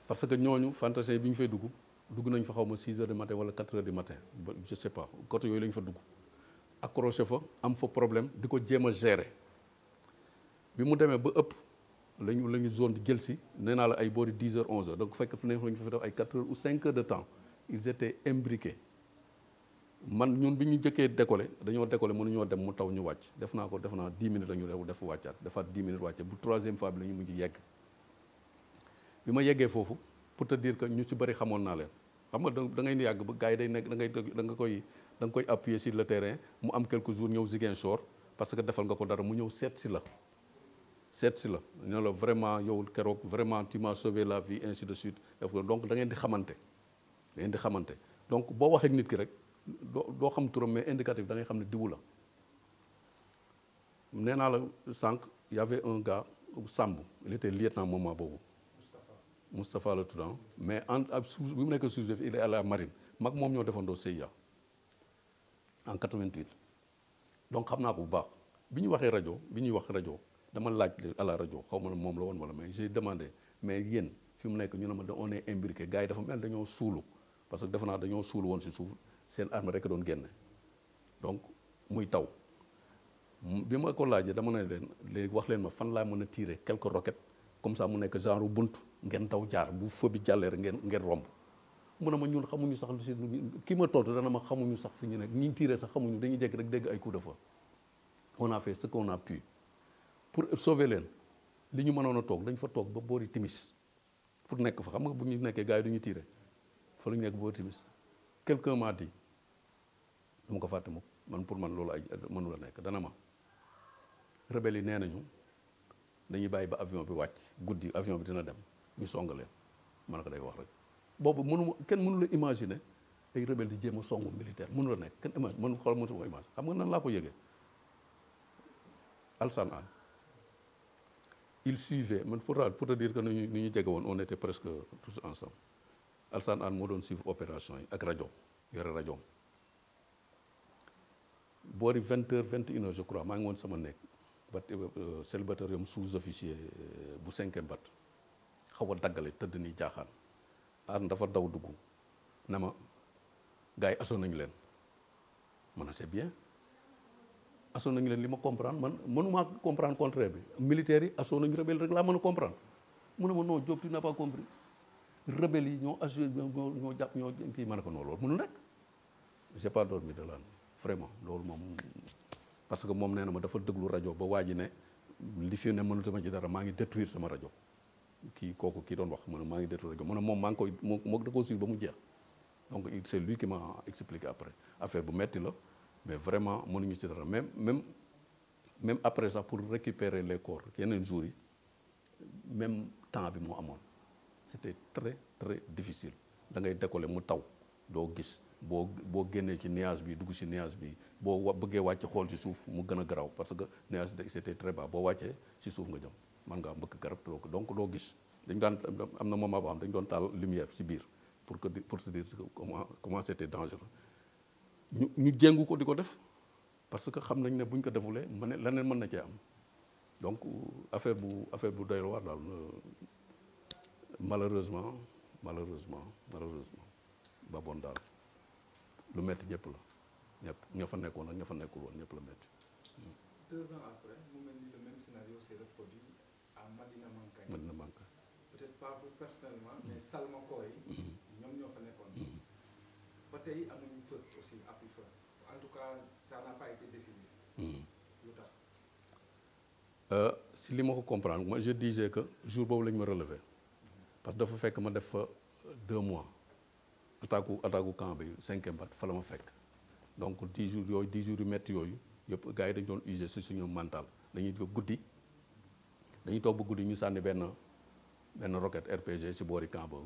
parce que ñooñu fantasin bi ñu fay dugg nañ fa xaw ma 6 heures du matin wala 4 heures du matin je sais pas côté yooyu la ñu fa dugg accroché fa am fa problème di ko jéem a gérer bi mu demee ba ëpp lañu zone di jël si nee naa la ay boori 10 heures 11 heures donc fekk fu ne lañu fa def ay 4 heures ou 5 heures de temps ils étaient imbriqués man ñun bi ñu jëkkee décoller dañoo décoller mënuñoo dem mu taw ñu wàcc def naa 10 minutes la ñu def wàccaat defaat 10 minutes wàcce bu troisième fois bi la ñu mujj yegg bi ma yeggee foofu pour te dire que ñu ci bëri xamoon naa leen xam nga da ngay yàgg ba gars yi day nekk da nga koy appuyer sur le terrain mu am quelques jours ñëw Ziguinchor parce que defal nga ko dara mu ñëw seet si la ne la vraiment yow keroog vraiment tu m'as sauvé la vie ainsi de suite donc da ngeen di xamante donc boo waxee nit ki rek doo xam turam mais indicatif da ngay xam ne diwu la nee naa la sànq y avait un gars Samb il était lieutenant moment boobu Moustapha la tuddan mais bi mu nekk sous-chef il est à la marine mag moom ñoo defandoo CIA en 88 donc xam naa ko bu baax bi ñu waxee rajo bi ñuy wax rajo dama laaj à la rajo xaw ma ne moom la woon wala mais j'ai demandé mais yéen fi mu nekk ñu ne ma on est imbriqué gars yi dafa mel dañoo suulu parce que defe naa dañoo suulu woon si suuf seen arme rek doon génne donc muy taw bi ma ko laajee dama ne leen léegi wax leen ma fan laa mën a tirer quelques roquettes comme ça mu nekk genre bunt ngeen daw jaar bu feu bi jàllee rek ngeen romb mu ne ma ñun xamuñu sax lu si kii ma tontu dana ma xamuñu sax fi ñu nekk ñi tirer sax xamuñu dañuy jékki rek dégg ay coups de feu on a fait ce qu'on a pu pour sauver leen li ñu mënoon a toog dañ fa toog ba boori timis pour nekk fa xam nga bu ñu nekkee gars yi du ñu tirer fa la ñu nekk boori timis quelqu'un m'a dit dama ko fàtte moom man pour man loolu ay mënu la nekk dana ma rebelle yi nee nañu dañuy bàyyi ba avion bi wàcc guddi avion bi dina dem ñu song leen man ko day wax rek boobu kenn mënu la imaginer ay rebelle di jéem a songu militaire mënu la nekk kenn imagine mënu xool mënu sama image xam nga nan laa ko yëgee Alsan An il suivait man pour te dire que ni ñu jege woon on était presque tous ensemble Alsan An moo doon suivre opération yi ak rajo yore rajo boori 20h 21h je crois maa ngi woon sama nekk ba célibataire yom sous-officier bu 5e bat xaw a daggale tëdd ni jaaxaan An dafa daw dugg na ma gars yi asoon nañu leen man c'est bien asoon nañu leen li ma comprendre man mënuma comprendre contraire bi militaires yi asoon nañu rebelle rek laa mën a comprendre mu ne ma non Diop tu n'as pas compris rebelle yi ñoo assuré ñoo jàpp ñoo kii ma ne ko non loolu mënu nekk j'ai pas dormi de la nuit vraiment loolu moom parce que moom nee na ma dafa déglu rajo ba waa ji ne li fi ne mënutuma ci dara maa ngi détruire sama rajo kii doon wax mu ne maa ngi détruire rajo mu ne moom maa ngi koy moo da koo suivre ba mu jeex donc c'est lui qui m'a expliqué après affaire bu metti la mais vraiment mënuñu ci dara même après ça pour récupérer les corps yeneen jours yi même temps bi moo amoon c'était très très difficile da ngay décoller mu taw doo gis boo génnee ci nuage bi dugg ci nuage bi boo bëggee wàcc xool ci suuf mu gën a garaaw parce que nuage c'était très bas boo wàccee ci suuf nga jëm man ngaa mbëkk garab donc doo gis dañ daan am na moment boo xam dañ doon taal lumière ci biir pour se dire comment c'était dangereux ñu jéngu ko di ko def parce que xam nañ ne buñ ko defulee leneen mën na cee am donc affaire bu doy waar daal malheureusement Babon daal lu metti ñëpp la ñëpp ña fa nekkoon ak ña fa nekkul woon ñëpp la metti. 2 ans après mu mel ni le même scénario s'est reproduit à Madina Mankagne. Madina Mankagne. peut-être pas vous personnellement mais Salmakoor yi. ñoom ñoo fa nekkoon. ba tey amuñu feu aussi appui feu en tout cas ça n'a pas été décisif. lu tax. si li ma ko comprendre moi je disais que jour boobu lañ ma relever parce que dafa fekk ma def fa 2 mois. attaque camp bi 5e bat fa la ma fekk donc 10 jours yu métti yooyu yëpp gars yi dañu doon user si suñu mental dañuy toog ba guddi ñu sànni benn roquette RPG si boori camp ba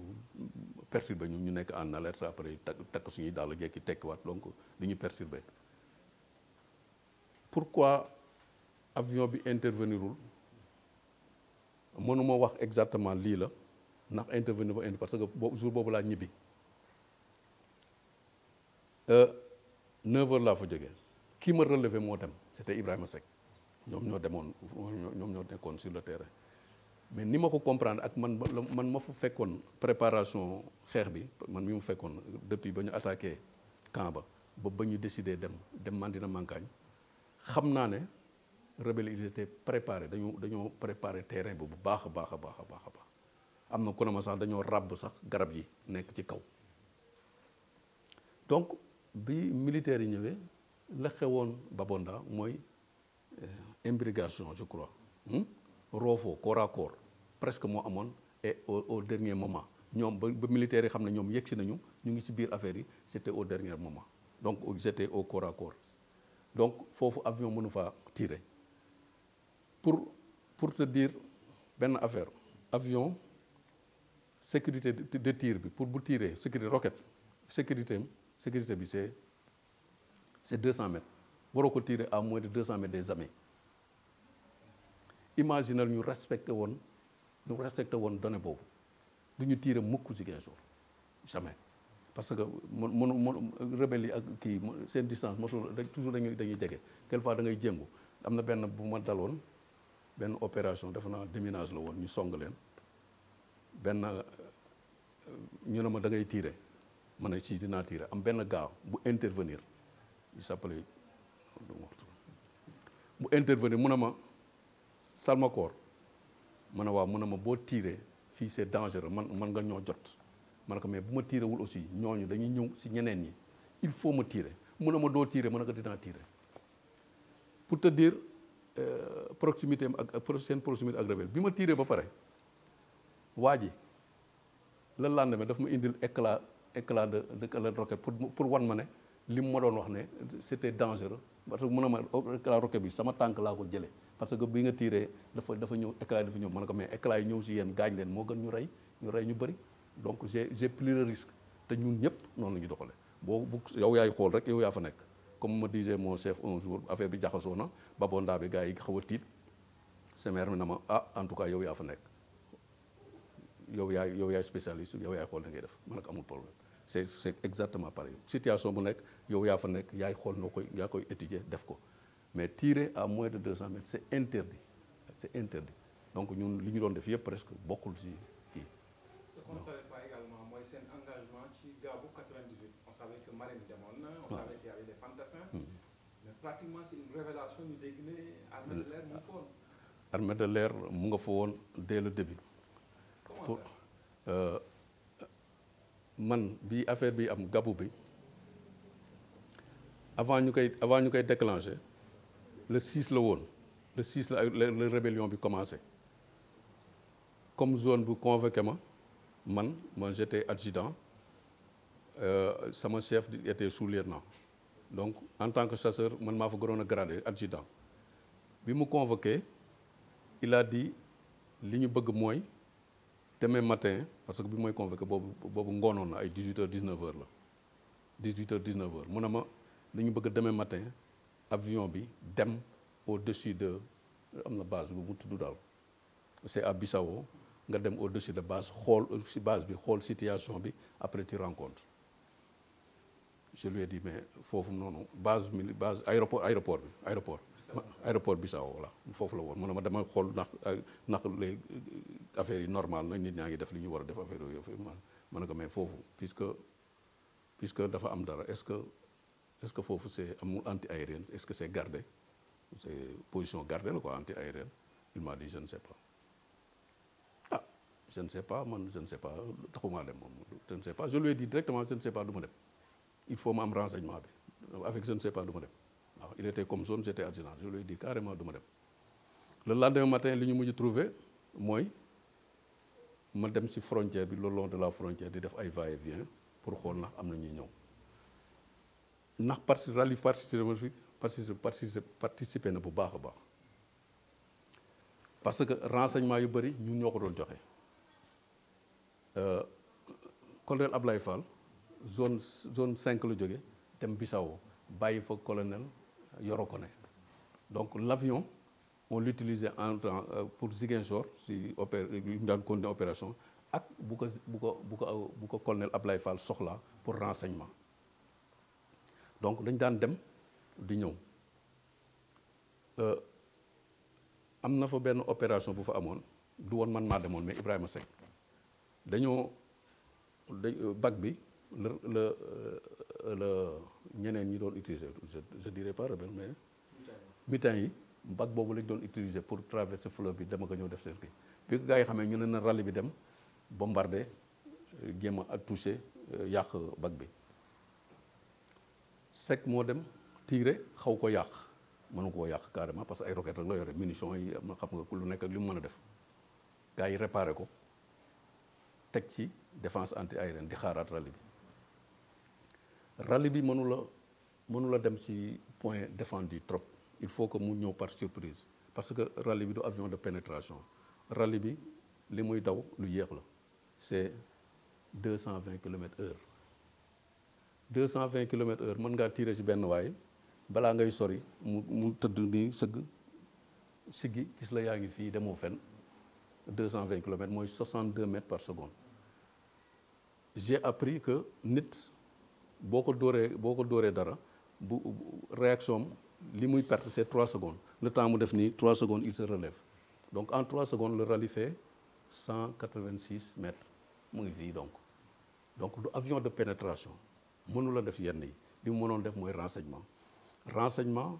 perturbé ñu nekk en alerte après takk suñuy daal jekki tekkiwaat donc di ñu perturbé pourquoi avion bi intervenirul mënuma wax exactement lii la ndax intervenir ba indi parce que jour boobu laa ñibbi 9h laa fa jógee kii ma relevé moo dem c'était Ibrahima Seck ñoom ñoo nekkoon sur le terrain mais ni ma ko comprendre ak man ma fa fekkoon préparation xeex bi man mi mu fekkoon depuis ba ñu attaqué camp ba ñu décidé dem Madina Mankagne xam naa ne rebelle yi étaient préparé dañoo préparé terrain bi bu baax a baax am na ku ne ma sax dañoo ràbb sax garab yi nekk ci kaw donc bi militaires yi ñëwee la xewoon Babonda mooy imbrication je crois roofoo corps à corps presque moo amoon et au dernier moment ñoom ba militaires yi xam ne ñoom yegsi nañu ñu ngi ci biir affaire yi c'était au dernier moment donc c'était au corps à corps donc foofu avion mënu faa tirer pour te dire benn affaire avion sécurité de tir bi pour bu tirer sécurité roquette sécurité bi c'est 200 mètres waroo ko tirer à moins de 200 mètres des amis imaginal ñu respecté woon donnée boobu du ñu tiire mukk Ziguinchor jamais parce que rebelle yi ak kii seen distance mosul toujours dañuy jege quelquefois da ngay jéngu am na benn bu ma daloon benn opération defe naa déminage la woon ñu song leen benn ñu ne ma da ngay tiire ma ne si dinaa tiire am benn gars bu intervenir il s'appelait mu intervenir mu ne ma Salmakoor ma ne waaw mu ne ma boo tiiree fii c'est dangereux man nga ñoo jot ma ne ko mais bu ma tiirewul aussi ñooñu dañuy ñëw si ñeneen ñi il faut ma tiire mu ne ma doo tiire ma ne ko dinaa tiire pour te dire proximité am ak seen proximité ak rebelle bi ma tiiree ba pare waa ji le lendemain daf ma indil éclat de roquette pour wan ma ne li mu ma doon wax ne c'était dangereux parce que mu ne ma éclat roquette bi sama tànk laa ko jëlee parce que bi nga tiiree dafa ñëw éclat yi dafa ñëw ma ne ko mais éclat yi ñëw si yéen gaañ leen moo gën ñu rey ñu bëri donc j'ai pris le risque te ñun ñëpp noonu la ñu doxale bu yow yaay xool rek yow yaa fa nekk comme me disait mon chef un jour affaire bi jaxasoo na babondaa bi gars yi xaw a tiit semer mi na ma en tout cas yow yaa fa nekk yow yaay spécialiste yow yaay xool na ngay def ma ne ko amul problème c'est exactement pareil situation bu nekk yow yaa fa nekk yaay xool yaa koy étudier def ko mais tirer à moins de 200 mètres c'est interdit donc ñun li ñu doon def yëpp presque bokkul si kii. ce qu'on ne savait pas également mooy seen engagement ci Gaabu 98 on savait que marine demoon na. on savait qu'il y avait des fantassins. mais pratiquement c'est une révélation ñu dégg ne armée de l'air mu ngi fa woon. armée de l'air mu nga fa woon dès le début. comment ça. man bi affaire bi am Gabu bi avant ñu koy déclencher le 6 la woon le 6 la rébellion bi commencé comme zone bu convoqué ma man j'étais adjudant sama chef était sous-lieutenant donc en tant que chasseur man maa fa gënoon a gradé adjudant bi mu convoqué il a dit li ñu bëgg mooy demain matin parce que bi mooy convoqué boobu ngoonoon na ay 18h 19h la 18h 19h mu ne ma dañu bëgg demain matin avion bi dem au-dessus de am na base bu mu tudd daal c'est à Bissau nga dem au-dessus de base xool si base bi xool situation bi après tu rencontres je lui ai dit mais foofu noonu base aéroport Bissau voilà foofu la woon mu ne ma dama xool ndax les affaires yi normal na nit ñaa ngi def li ñu war a def affaire yooyu ma ne ko mais foofu puisque dafa am dara est-ce que foofu c'est amul anti-aérienne est-ce que c'est gardé c'est position gardée la quoi anti-aérienne il m'a dit je ne sais pas je ne sais pas taxumaa dem moom je ne sais pas je lui ai dit directement je ne sais pas du ma dem il faut ma am renseignement bi avec je ne sais pas du ma dem waaw il était comme zone j'étais adjudant je lui ai dit carrément du ma dem le lendemain matin li ñu mujj trouvé mooy ma dem ci frontière bi le long de la frontière di def ay va-et-vient pour xool ndax am na ñuy ñëw ndax rallye participer na bu baax a baax parce que renseignement yu bëri ñun ñoo ko doon joxe colonel Ablaye Fall zone 5 la jóge dem Bissau bàyyi fa colonel Yoro Koné donc l'avion on l'utilisait en temps pour Ziguinchor si ñu daan continuer opération ak bu ko colonel Ablaye Fall soxla pour renseignement donc dañ daan dem di ñëw am na fa benn opération bu fa amoon du woon man maa demoon mais Ibrahima Seck bac bi la ñeneen ñi doon utiliser je dirais pas rebelle mais mitan yi bac boobu lañ doon utiliser pour traverser fleuve bi dama ko ñëw def seen kii bi ko gars yi xamee ñu ne na rallye bi dem bombardé jéem a touché yàq bac bi Seck moo dem tirer xaw ko yàq mënu koo yàq carrément parce que ay roquettes rek la yore munitions yi am na xam nga lu nekk ak li mu mën a def gars yi réparé ko teg ci défense anti-aérienne di xaaraat rallye bi mënu la dem ci point défendu trop il faut que mu ñëw par surprise parce que rallye bi du avion de pénétration rallye bi li muy daw lu yéex la c'est 220 km/h 220 km/h mën ngaa tirer ci benn waay balaa ngay sori mu tëdd ni sëgg siggi gis la yaa ngi fii demoo fenn 220 kilomètres mooy 62 mètres par seconde. J'ai appris que nit boo ko dooree dara bu réaction li muy perte c'est 3 secondes le temps mu def nii 3 secondes il se relève donc en 3 secondes le rallye fait 186 mètres mu ngi fii donc du avion de pénétration mënu la def yenn yi li mu mënoon def mooy renseignement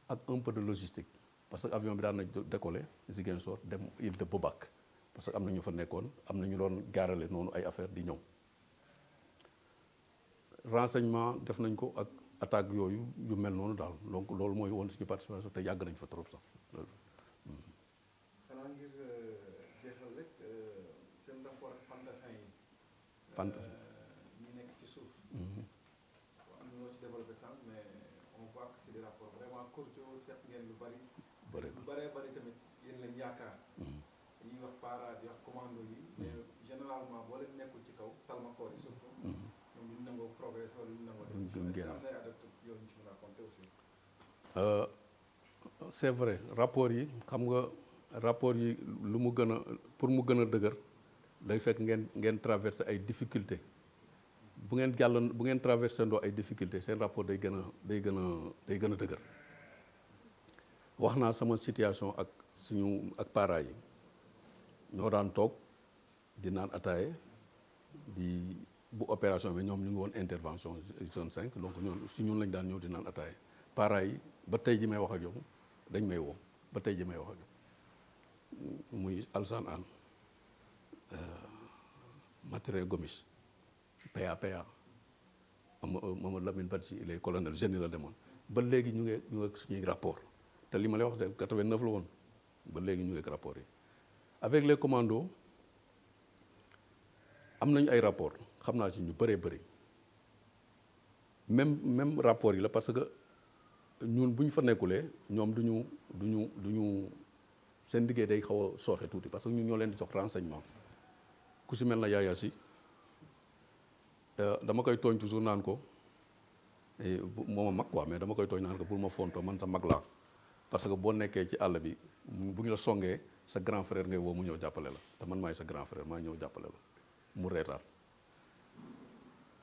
ak un peu de logistique parce que avion bi daan na décoller Ziguinchor dem île de Bobac parce que am na ñu fa nekkoon am na ñu doon gaarale noonu ay affaire di ñëw renseignement def nañ ko ak attaque yooyu yu mel noonu daal donc loolu mooy woon suñu participation te yàgg nañ fa trop sax. xanaa ngir jeexal rek seen rapport ak fantassin yi. ñi nekk ci suuf. am na ñoo ci développé sànq mais on voit que c'est des rapports vraiment cordiaux seet ngeen lu bari. lu bëree bëri tamit yéen lañ yaakaar. ñuy wax para di wax commando yi. mais généralement boo leen nekkul ci kaw salmakoor yi surtout. ñoom ñu nangoo progrès wala ñu nangoo def. am na ay adeptes yow ñu ci mën a raconter aussi. c'est vrai rapport yi xam nga rapport yi lu mu gën a pour mu gën a dëgër day fekk ngeen traversé ay difficultés bu ngeen traversé ndoo ay difficultés seen rapport day gën a dëgër. wax naa sama situation ak ak para yi ñoo daan toog di naan ataaye di bu opération bi ñoom ñu ngi woon intervention zone 5 donc ñun lañ daan ñëw di naan ataaye para yi ba tey ji may wax ak yow dañ may woo ba tey ji may wax ak yow muy Alsane An Maturé Gomis PA Mamadou Lamine Badji il est colonel génie la demoon ba léegi ñu ngi suñuy rapport te li ma lay wax de 89 la woon ba léegi ñu ngi ak rapport yi avec les commandos am nañu ay rapport xam naa ci ñu bëree bëri même rapport yi la parce que ñun bu ñu fa nekkulee ñoom duñu seen liggéey day xaw a sooxe tuuti parce que ñun ñoo leen di jox renseignement ku si mel na Yaaya Si dama koy tooñ toujours naan ko moo ma mag quoi mais dama koy tooñ naan ko bul ma fontoo man sa mag laa parce que boo nekkee ci àll bi bu ñu la songee sa grand frère ngay woo mu ñëw jàppale la te man maay sa grand frère maa ñëw jàppale la mu reetaat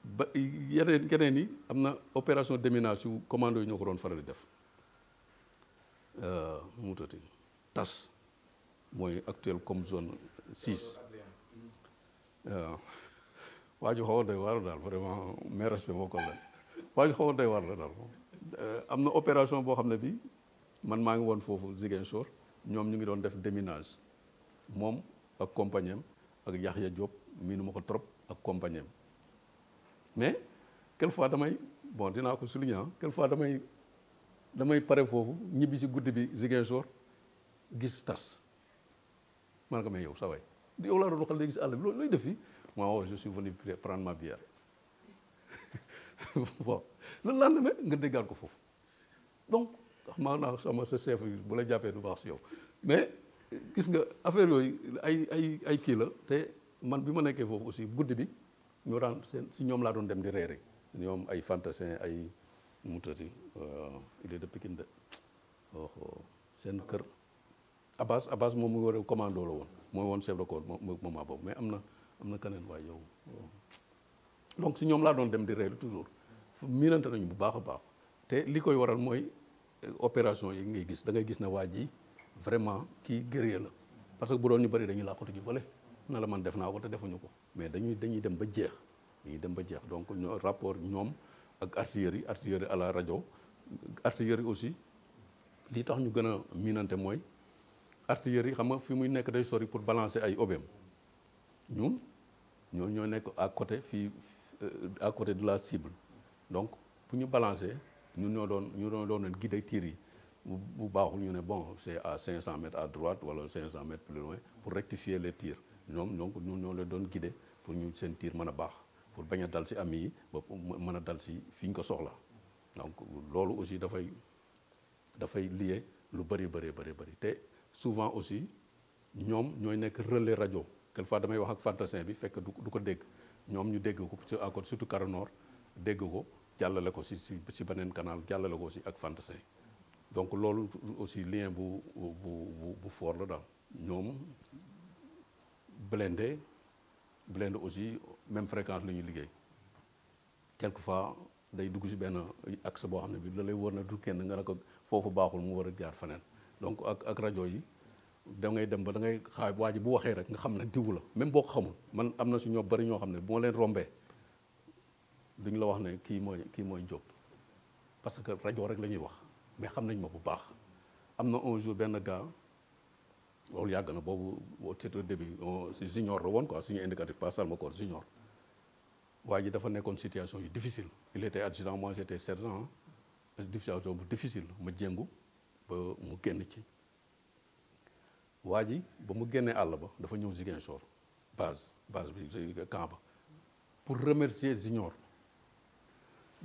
ba yeneen yi am na opération déminage yu commando yi ñoo ko doon faral di def mu tati tas mooy actuel comme zone 6 waaw waa ju xaw a doy waar daal vraiment mes respect moo ko la waa ju xaw a doy waar la daal am na opération boo xam ne bi man maa ngi woon foofu Ziguinchor ñoom ñu ngi doon def déminage moom ak compagnie am ak Yaxya Diop miinu ma ko trop ak compagnie am mais quelquefois dinaa ko souligner quelquefois damay pare foofu ñibbi si guddi bi Ziguinchor gis tas man nga may yow sa waay yow laa doon waxal léegi si àll bi looy def fii moi je suis venu prendre ma bière bon le lendemain nga déggaat ko foofu donc xam naa sama sa chef bu la jàppee du baax si yow mais gis nga affaire yooyu ay kii la te man bi ma nekkee foofu aussi guddi bi ñoo daan si ñoom laa doon dem di reere ñoom ay fantassin ay mu tati il est de Pikine de seen kër Abbas moom mu war a commando la woon mooy woon chef de corps moment boobu mais am na keneen waaye yow donc si ñoom laa doon dem di reere toujours miinante nañu bu baax a baax te li koy waral mooy opération yi ngay gis da ngay gis ne waa ji vraiment kii guerrier la parce que bu doon ñu bëri dañuy làqatu ji fële na la man def naa ko te defuñu ko mais dañuy dem ba jeex donc rapport ñoom ak artillerie à la rajo artillerie aussi li tax ñu gën a miinante mooy artillerie xam nga fi muy nekk day sori pour balancer ay obem ñoo nekk à côté de la cible donc bu ñu balancer ñoo doon guider tir yi bu baaxul ñu ne bon c'est à 500 mètres à droite wala 500 mètres plus loin pour rectifier les tirs ñoom donc ñoo leen doon guider pour ñu seen tir mën a baax pour bañ a dal si ami yi ba mën a dal si fi ñu ko soxla donc loolu aussi dafay lié lu bëri te souvent aussi ñoom ñooy nekk relais rajo quelquefois damay wax ak fantassin bi fekk du ko dégg ñoom ñu dégg ko ci encore surtout Carrefour Nord dégg ko jàllale ko si beneen canal jàllale ko si ak fantassin donc loolu aussi lien bu fort la daal ñoom blindé aussi même fréquence la ñuy liggéey quelquefois day dugg ci benn axe boo xam ne bi la lay wër na du kenn nga ne ko foofu baaxul mu war a jaar feneen donc ak rajo yi da ngay dem ba da ngay xaay waa ji bu waxee rek nga xam ne diw la même boo ko xamul man am na si ñoo bari ñoo xam ne bu ma leen rombee duñ la wax ne kii mooy Diop parce que rajo rek la ñuy wax mais xam nañ ma bu baax. am na un jour benn gars loolu yàgg na boobu c'est au début si junior la woon quoi suñu indicatif pas Salmacore junior waa ji dafa nekkoon situation yu difficile il était adjudant moi j'étais sergent situation bu difficile ma jéngu ba mu génn ci. waa ji ba mu génnee àll ba dafa ñëw Ziguinchor base bi camp ba pour remercier junior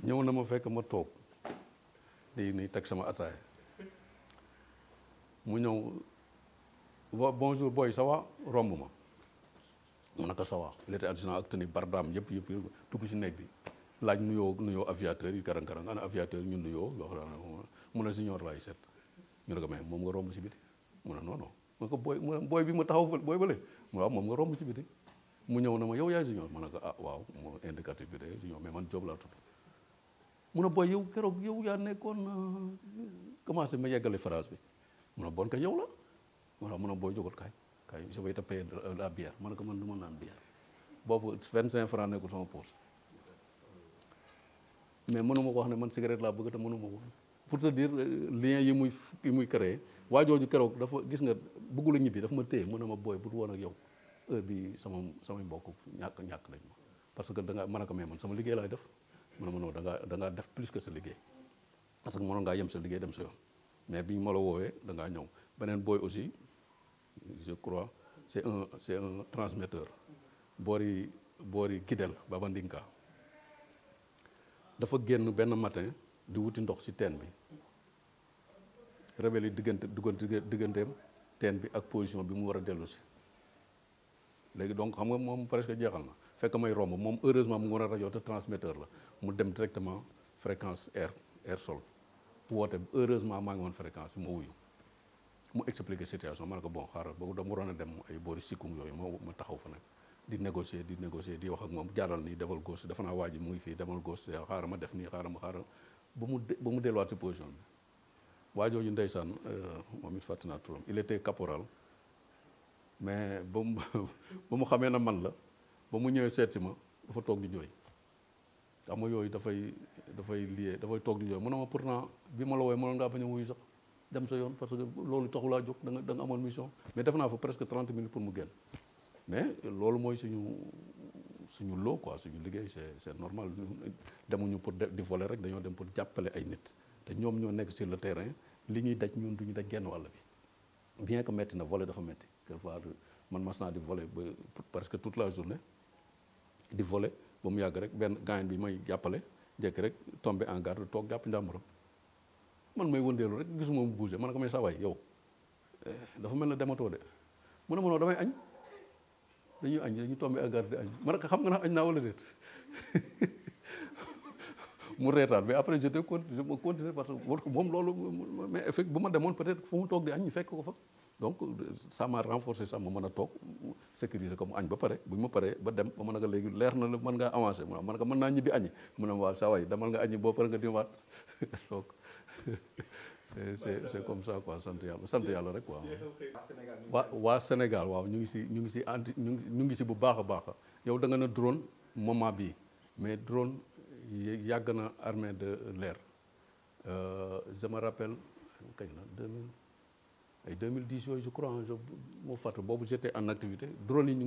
ñëw na ma fekk ma toog di ni teg sama ataaya mu ñëw bonjour boy ça va romb ma mu ne ko ça va il était adjudant ak tenue bardaam yëpp dugg ci néeg bi laaj nuyoo aviateur yi karang-karang ana aviateur ñu nuyoo wax mu ne junior laay seet ñu ne ko mais moom nga romb ci biti mu ne non ma ko booy bi ma taxaw fële booy bële waaw moom nga romb ci biti mu ñëw na ma yow yaay junior ma ne ko ah waaw moo indicatif bi de junior mais man Diop laa tudd mu ne booy yow keroog yow yaa nekkoon commencé ma yeggale phrase bi mu ne bon ko yow la voilà mu ne booy jógal kaay je vais te payer la bière ma ne ko man du ma naan bière boobu 25 francs nekkul sama poche mais mënuma ko wax ne man cigarette laa bëgg te mënuma ko pour te dire lien yi muy créé waa jooju keroog dafa gis nga bëggul a ñibbi dafa ma téye mu ne ma booy bu woon ak yow heure bi samay mbokk ñàkk nañ ma parce que da nga mën a ko mais man sama liggéey laay def mu ne ma non da ngaa def plus que sa liggéey parce que mënoon ngaa yem sa liggéey dem sa yoon mais biñ ma la woowee da ngaa ñëw beneen booy aussi je crois c'est un transmetteur boori Kidel Baba Ndinka dafa génn benn matin di wuti ndox ci teen bi rebelle yi digganteem teen bi ak position bi mu war a dellu si léegi donc xam nga moom presque jeexal na fekk may romb moom heureusement mu ngi war a rajo te transmetteur la mu dem directement fréquence air sol woote heureusement maa ngi woon fréquence bi ma wuyu mu expliquer situation ma ne ko bon xaaral boobu dama waroon a dem ay boori sikkum yooyu ma taxaw fa nag di négocier di wax ak moom jaaral nii defal gauche dafa naa waa ji mu ngi fii demal gauche xaaral ma def nii xaaral ba mu delluwaat si position bi waa jooju ndeysaan moom it fàtte naa turam il était caporal mais ba mu xamee na man la ba mu ñëwee seet si ma dafa toog di jooy xam nga yooyu dafay lié dafay toog di jooy mu ne ma pourtant bi ma la wooyee mënoon ngaa bañ a wuyu sax dem sa yoon parce que loolu taxulaa jóg da nga amoon mission mais def naa fa presque 30 minutes pour mu génn mais loolu mooy suñu loo quoi suñu liggéey c'est normal demuñu pour di voler rek dañoo dem pour jàppale ay nit te ñoom ñoo nekk sur le terrain li ñuy daj ñun duñu daj genn wàll bi bien que metti na voler dafa metti quelquefois man mas naa di voler ba presque toute la journée di voler ba mu yàgg rek benn gaañ bi may jàppale njëkk rek tombé en garde toog jàpp njàmburam man may wëndeelu rek gisuma mu bougé man ko may sawaay yow dafa mel ne dematoo de mu ne ma noo damay añ dañuy tombé en garde di añ man ko xam nga na añ naa wala déet mu reetaan mais après je continué parce que moom loolu mais effectivement bu ma demoon peut-être fu mu toog di añ ñu fekk ko fa donc ça m'a renforcé sax ma mën a toog sécuriser ko mu añ ba pare bu ma paree ba dem ba mën a ko léegi leer na la mën ngaa avancer mu ne ko mën naa ñibbi añi mu ne waaw saa waay demal nga añi boo pare nga dimaat donc c'est comme ça quoi sant yàlla rek quoi. waa Sénégal waaw ñu ngi si bu baax a baax yow da nga na drone moment bii mais drone yàgg na armée de l'air je me rappelle kañ la 2010 yooyu je crois moo fàttali boobu j'étais en activité drone yi ñu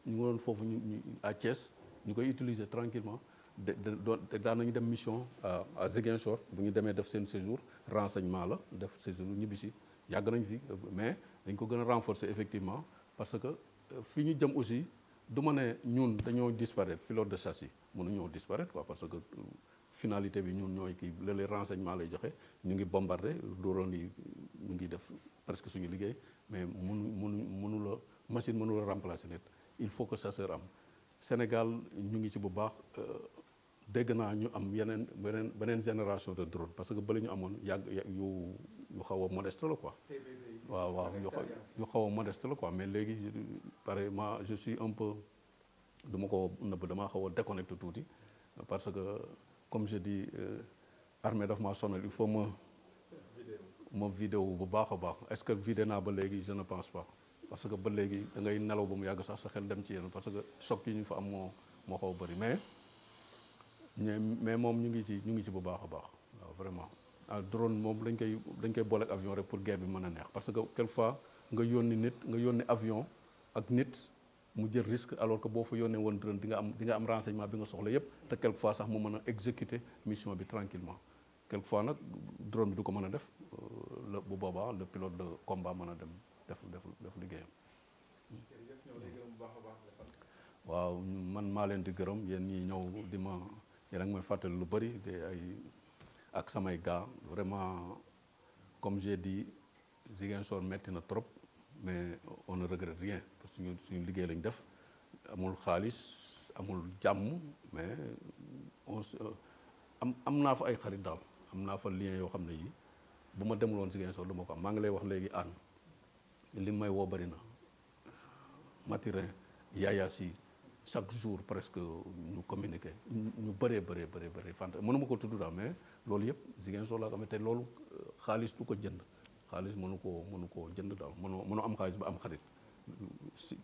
ngi woon foofu ñu à Thiès ñu koy utiliser tranquillement daan nañu dem mission à Ziguinchor bu ñu demee def seen séjour renseignement la def séjour ñibbisi yàgg nañ fi mais dañ ko gën a renforcer effectivement parce que fi ñu jëm aussi du ma ne ñun dañoo disparaître pilote de chasse yi mënuñoo disparaître quoi parce que finalité bi ñun ñooy kii les renseignements lay joxe ñu ngi bombarder drone yi ñu ngi def presque suñu liggéey mais mënu la machine mënu la remplacer nit il faut que chasseur am Sénégal ñu ngi ci bu baax dégg naa ñu am beneen génération de drone parce que bële ñu amoon yu xaw a modeste la quoi. waaw waaw yu xaw a modeste la quoi mais léegi pareillement je suis un peu du ma ko nëbb damaa xaw a déconnecté tuuti parce que comme je dis armée daf maa sonal il faut ma vidéo bu baax a baax est-ce que vidé naa ba léegi je ne pense pas parce que ba léegi da ngay nelaw ba mu yàgg sax sa xel dem ci yéen parce que choc yi ñu fa am moo xaw a bëri mais moom ñu ngi ci bu baax a baax waaw vraiment drone moom dañ koy boole ak avion rek pour guerre bi mën a neex parce que quelquefois nga yónni avion ak nit mu jël risque alors que boo fa yónnee woon drone di nga am renseignement bi nga soxla yépp te quelquefois sax mu mën a exécuter mission bi tranquillement quelquefois nag drone bi du ko mën a def bu boobaa le pilote de combat mën a dem def liggéeyam. waaw man maa leen di gërëm yéen ñi ñëw yéen a ngi may fàttali lu bëri ak samay gars vraiment comme j'ai dit Ziguinchor metti na trop mais on ne regrette rien parce que suñu liggéey lañ def amul xaalis amul jàmm mais am naa fa ay xarit daal am naa fa lien yoo xam ne yi bu ma demuloon Ziguinchor du ma ko am maa ngi lay wax léegi ànd li may woo bëri na Matirin Yaya Si chaque jour presque ñu communiquer ñu bëree fant mënuma ko tudd daal mais loolu yëpp Ziguinchor laa ko amee te loolu xaalis du ko jënd xaalis mënu koo jënd daal mënoo am xaalis ba am xarit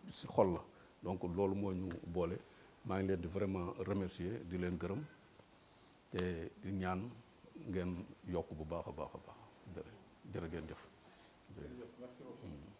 si xol la donc loolu moo ñu boole maa ngi leen di vraiment remercier di leen gërëm te di ñaan ngeen yokk bu baax a baax jërë ngeen jëf. Merci beaucoup.